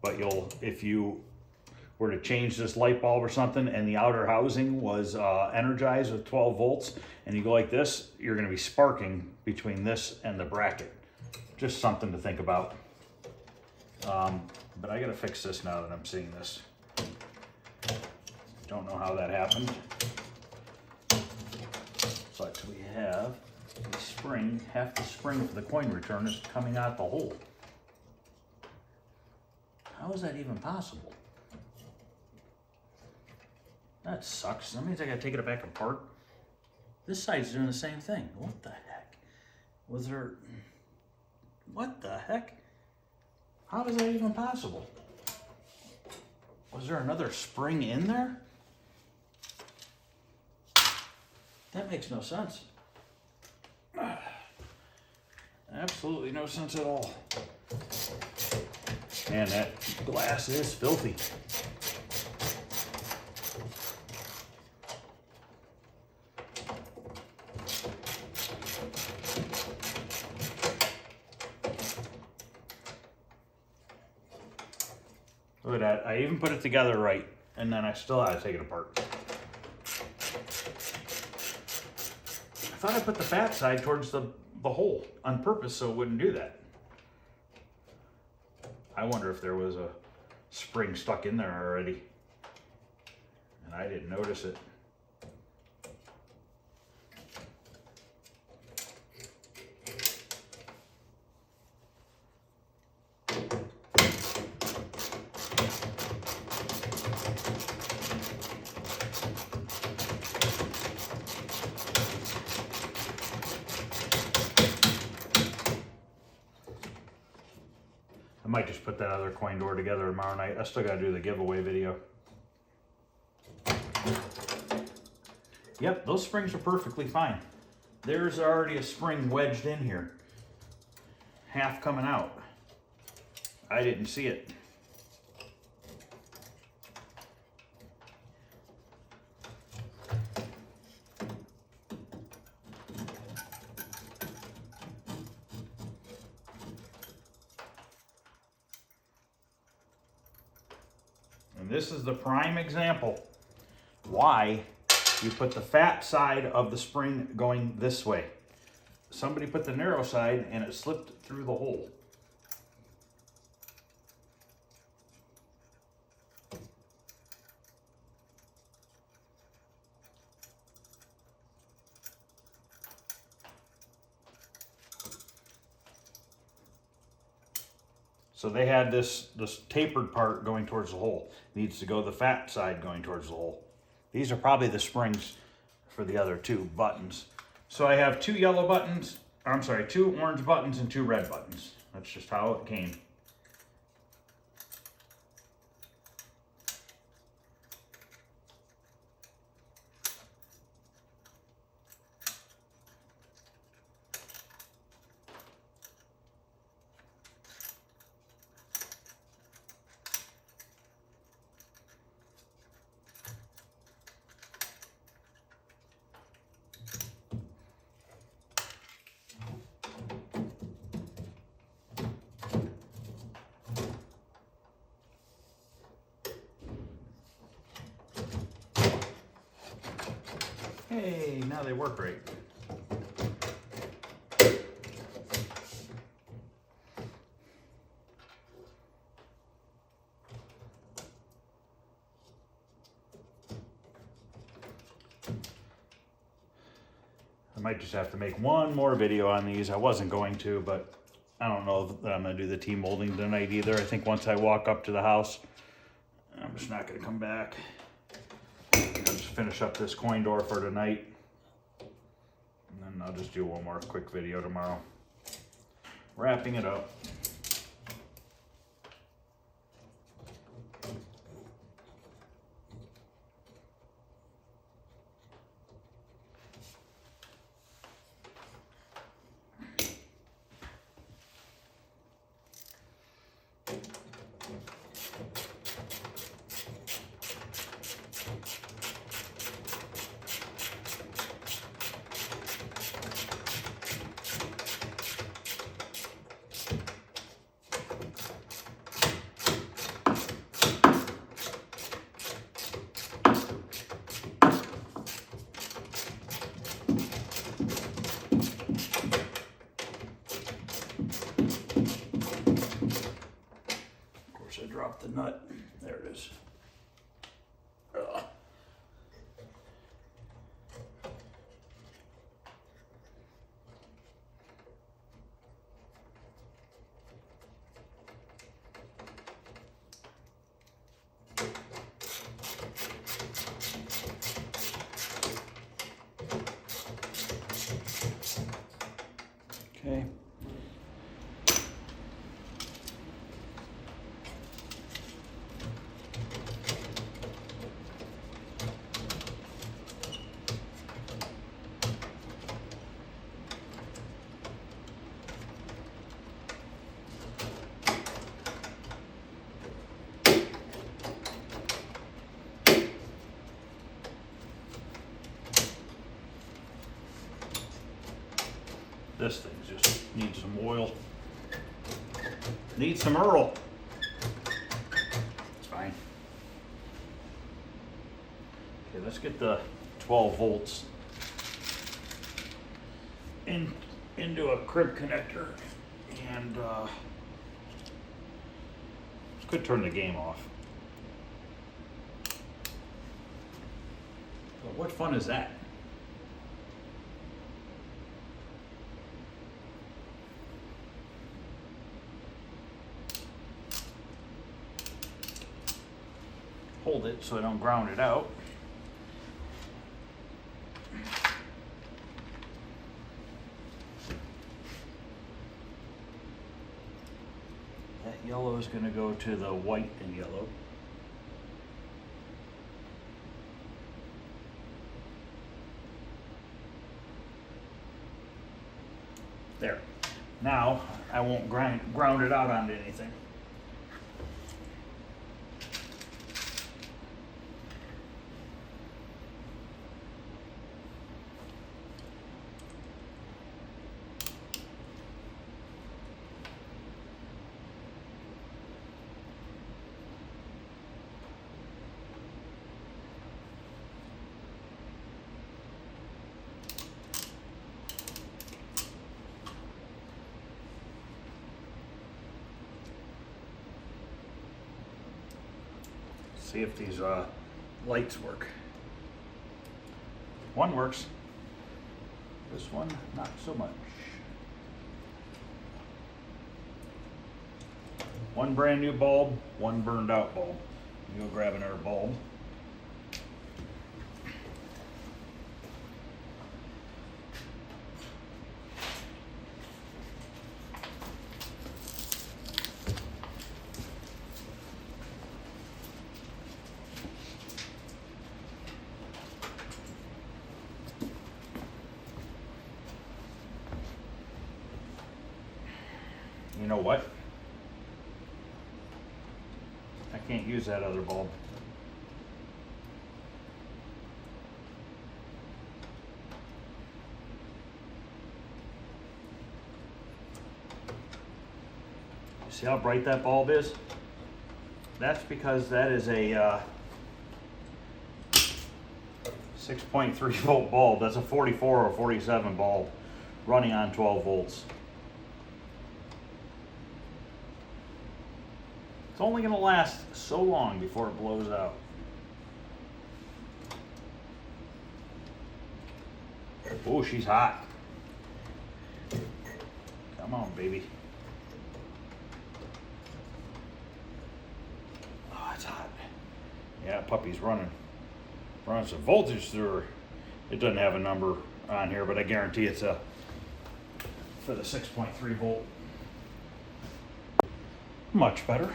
but if you were to change this light bulb or something and the outer housing was energized with 12 volts and you go like this, you're going to be sparking between this and the bracket. Just something to think about. But I got to fix this now that I'm seeing this. Don't know how that happened. But we have the spring, half the spring for the coin return is coming out the hole. How is that even possible? That sucks. That means I gotta take it back apart. This side's doing the same thing. What the heck? Was there... What the heck? How is that even possible? Was there another spring in there? That makes no sense. Absolutely no sense at all. And that glass is filthy. Look at that. I even put it together right, and then I still had to take it apart. I thought I put the fat side towards the hole on purpose so it wouldn't do that. I wonder if there was a spring stuck in there already, and I didn't notice it. I might just put that other coin door together tomorrow night. I still gotta do the giveaway video. Yep, those springs are perfectly fine. There's already a spring wedged in here. Half coming out. I didn't see it. And this is the prime example why you put the fat side of the spring going this way. Somebody put the narrow side and it slipped through the hole. So they had this tapered part going towards the hole. Needs to go the fat side going towards the hole. These are probably the springs for the other two buttons. So I have 2 yellow buttons, I'm sorry, 2 orange buttons and 2 red buttons. That's just how it came. Hey, now they work right. I might just have to make one more video on these. I wasn't going to, but I don't know that I'm going to do the T-molding tonight either. I think once I walk up to the house, I'm just not going to come back. I'll just finish up this coin door for tonight. And then I'll just do one more quick video tomorrow. Wrapping it up. I dropped the nut. There it is. Ugh. Okay. This thing just needs some oil. Needs some Earl. Okay, let's get the 12 volts into a crib connector, and could turn the game off. But what fun is that? Hold it so I don't ground it out. That yellow is going to go to the white and yellow. There. Now I won't ground it out onto anything. See if these lights work. One works. This one, not so much. One brand new bulb, one burned out bulb. Go grab another bulb. You know what? I can't use that other bulb. See how bright that bulb is? That's because that is a 6.3 volt bulb. That's a 44 or 47 bulb running on 12 volts. It's only going to last so long before it blows out. Oh, she's hot. Come on, baby. Oh, it's hot. Yeah, puppy's running some voltage through her. It doesn't have a number on here, but I guarantee it's for the 6.3 volt. Much better.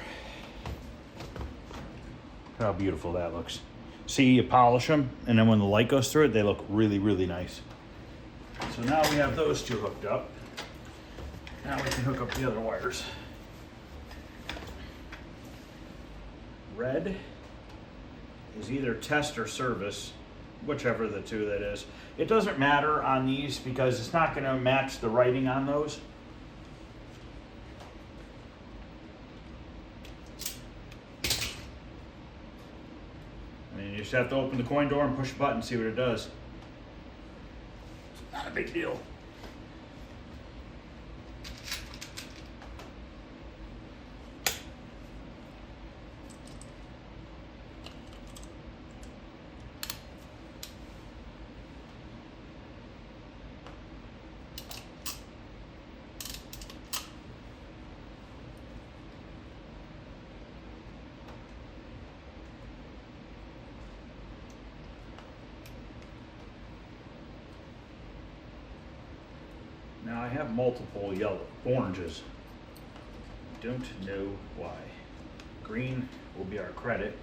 Look how beautiful that looks. See, you polish them, and then when the light goes through it, they look really, really nice. So now we have those two hooked up. Now we can hook up the other wires. Red is either test or service, whichever the two that is. It doesn't matter on these because it's not going to match the writing on those. You just have to open the coin door and push a button and see what it does. It's not a big deal. Now I have multiple oranges. Don't know why. Green will be our credit.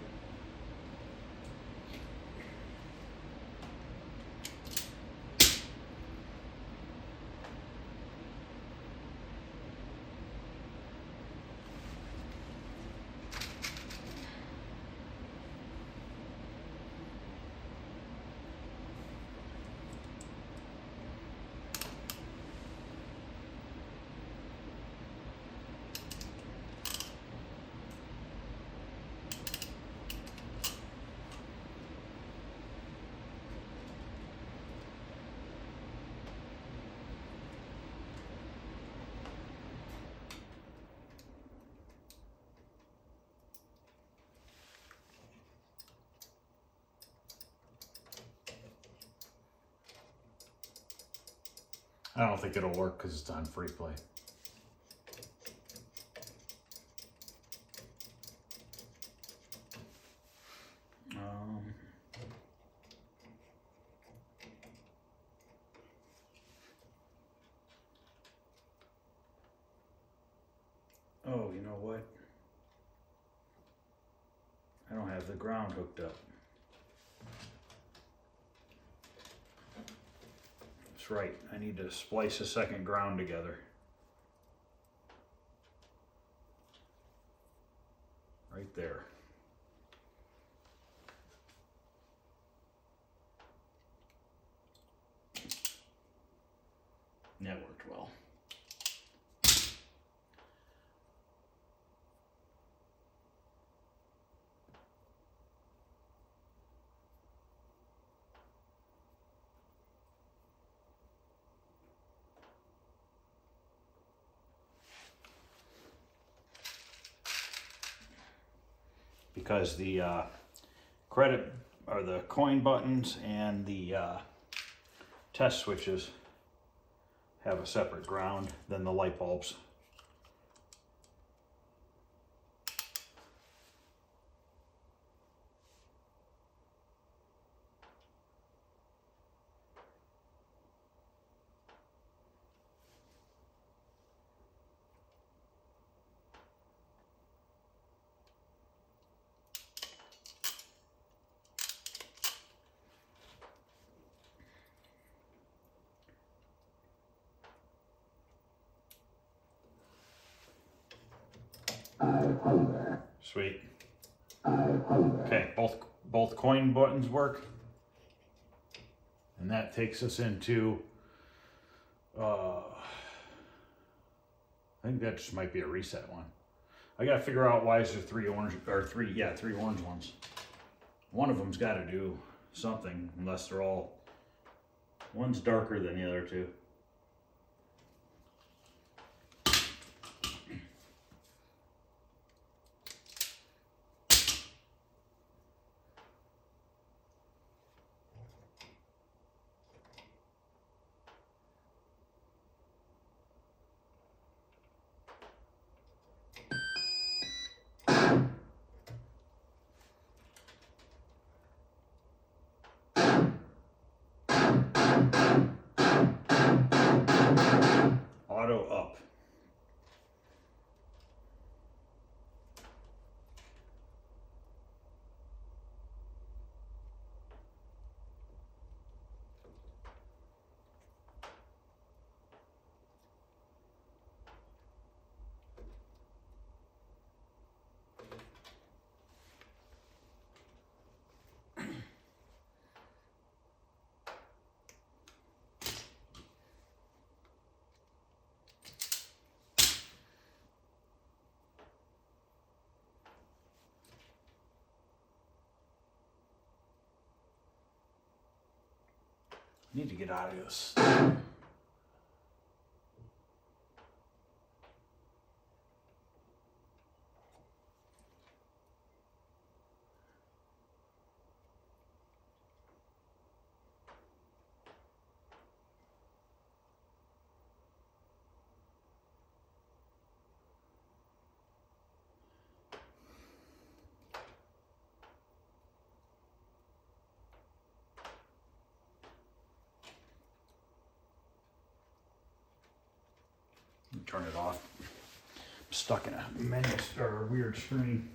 I don't think it'll work because it's on free play. Oh, you know what? I don't have the ground hooked up. That's right. I need to splice a second ground together. Right there. That worked well. Because the credit or the coin buttons and the test switches have a separate ground than the light bulbs. Sweet. Okay, both coin buttons work. And that takes us into I think that just might be a reset one. I gotta figure out why is there three orange ones. One of them's gotta do something unless they're all, one's darker than the other two. Auto up. Need to get out of this. Turn it off. I'm stuck in a menu or a weird screen.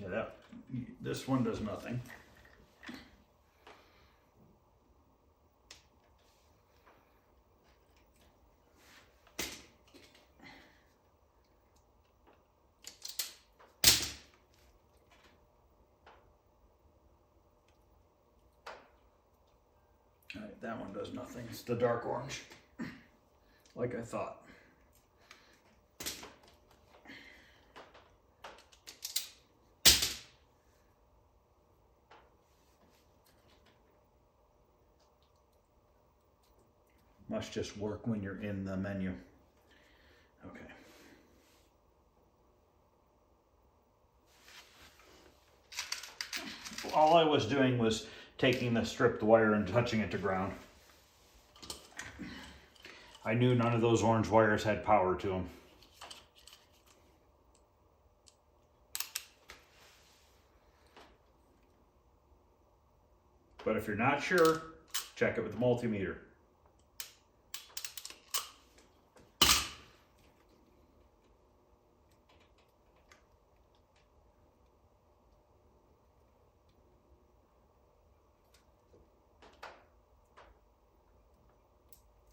Okay, this one does nothing. All right, that one does nothing. It's the dark orange, like I thought. must just work when you're in the menu. Okay. All I was doing was taking the stripped wire and touching it to ground. I knew none of those orange wires had power to them. But if you're not sure, check it with the multimeter.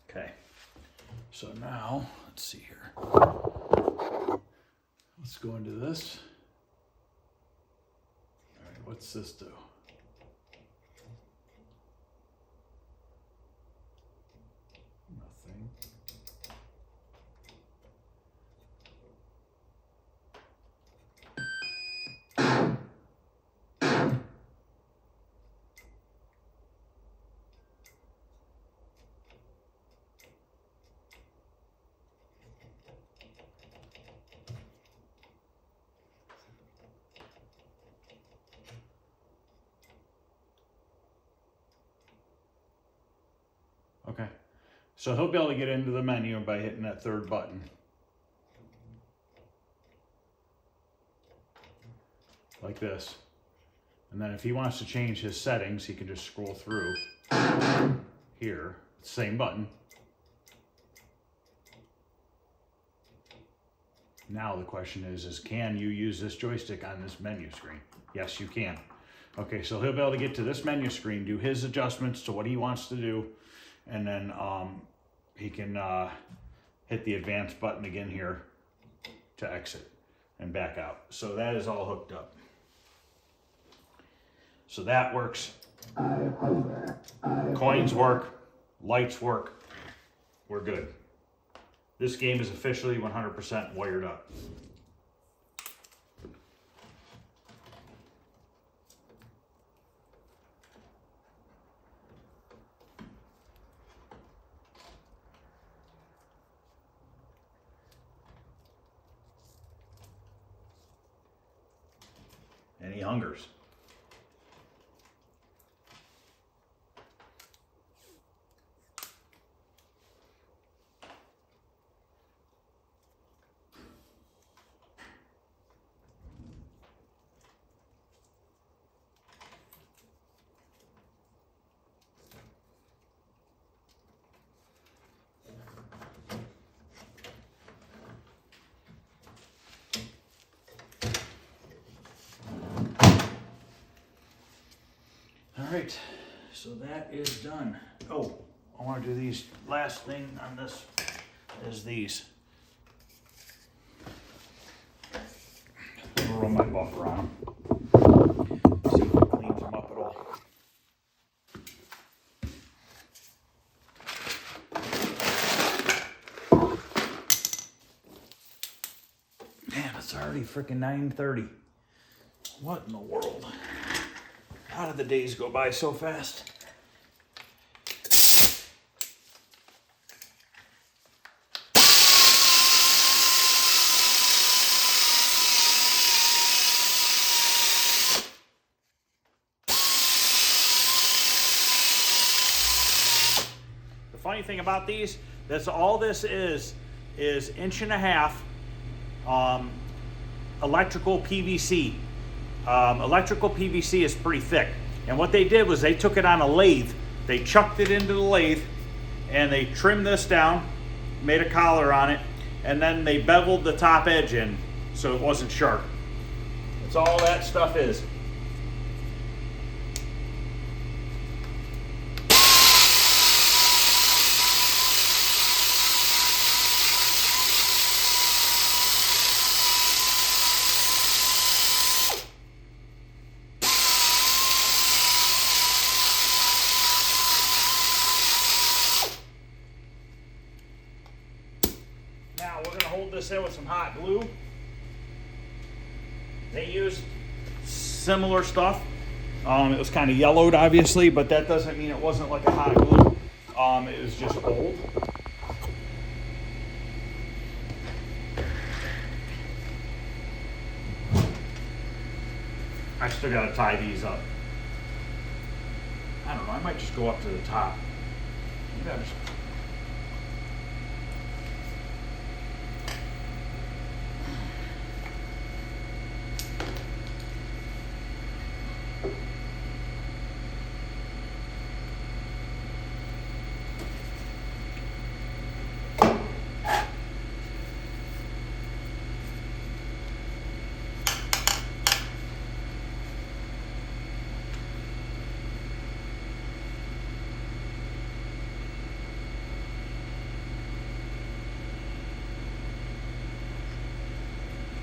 Okay, so now, let's see here. Let's go into this. All right, what's this do? Nothing. Okay, so he'll be able to get into the menu by hitting that third button. Like this. And then if he wants to change his settings, he can just scroll through here, same button. Now the question is can you use this joystick on this menu screen? Yes, you can. Okay, so he'll be able to get to this menu screen, do his adjustments to what he wants to do, and then he can hit the advanced button again here to exit and back out. So that is all hooked up. So that works. Coins work, lights work, we're good. This game is officially 100% wired up. Any hungers? All right, so that is done. Oh, I want to do these. Last thing on this is these. I'm gonna run my buffer on them. See if it cleans them up at all. Man, it's already freaking 9:30. What in the world? How did the days go by so fast? The funny thing about these, that's all this is 1.5 inch electrical PVC. Electrical PVC is pretty thick, and what they did was they took it on a lathe, they chucked it into the lathe, and they trimmed this down, made a collar on it, and then they beveled the top edge in so it wasn't sharp. That's all that stuff is. Now we're going to hold this in with some hot glue. They used similar stuff. It was kind of yellowed, obviously, but that doesn't mean it wasn't like a hot glue. It was just old. I still gotta tie these up. I don't know, I might just go up to the top. Maybe I'll just...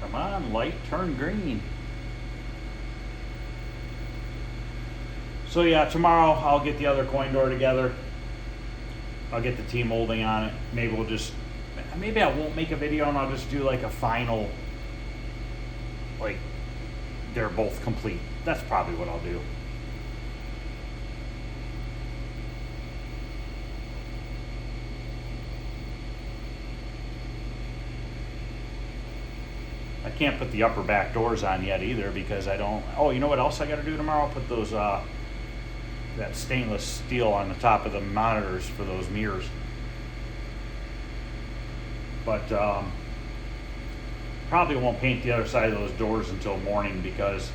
Come on, light, turn green. So yeah, tomorrow I'll get the other coin door together. I'll get the T-molding on it. Maybe we'll just, maybe I won't make a video and I'll just do like a final, like they're both complete. That's probably what I'll do. I can't put the upper back doors on yet either because I don't, oh, you know what else I gotta do tomorrow? I'll put those, that stainless steel on the top of the monitors for those mirrors. But probably won't paint the other side of those doors until morning because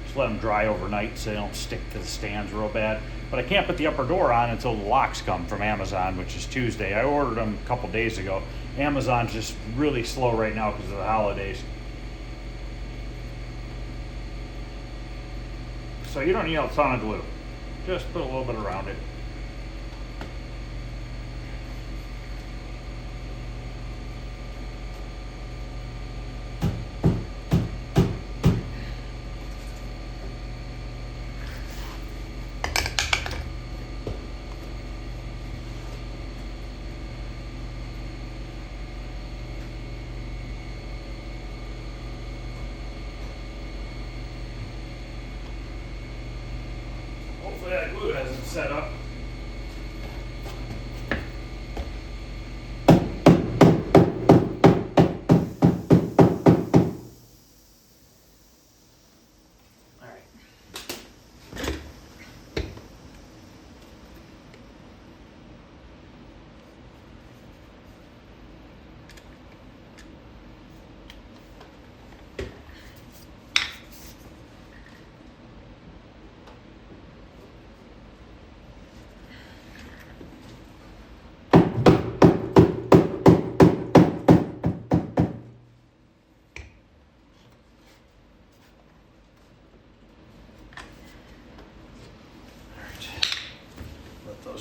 just let them dry overnight so they don't stick to the stands real bad. But I can't put the upper door on until the locks come from Amazon, which is Tuesday. I ordered them a couple days ago. Amazon's just really slow right now because of the holidays. So you don't need a ton of glue. Just put a little bit around it. Hopefully that glue hasn't set up.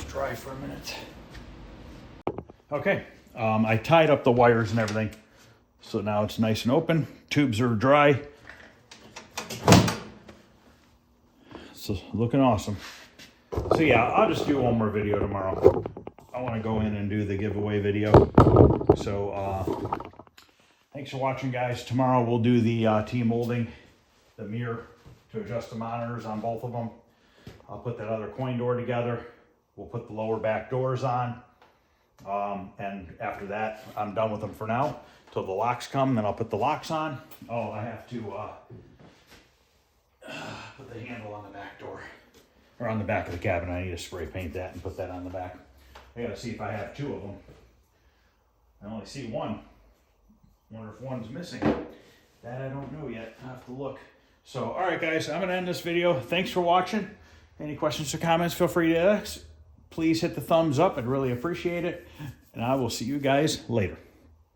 Dry for a minute. Okay, I tied up the wires and everything, so now it's nice and open. Tubes are dry. So looking awesome. So yeah, I'll just do one more video tomorrow. I want to go in and do the giveaway video. So thanks for watching, guys. Tomorrow we'll do the T-molding, the mirror to adjust the monitors on both of them. I'll put that other coin door together. We'll put the lower back doors on, and after that, I'm done with them for now. Till the locks come, then I'll put the locks on. Oh, I have to put the handle on the back door, or on the back of the cabinet. I need to spray paint that and put that on the back. I gotta see if I have two of them. I only see one. Wonder if one's missing. That I don't know yet. I have to look. So, all right, guys, I'm gonna end this video. Thanks for watching. Any questions or comments, feel free to ask. Please hit the thumbs up. I'd really appreciate it. And I will see you guys later.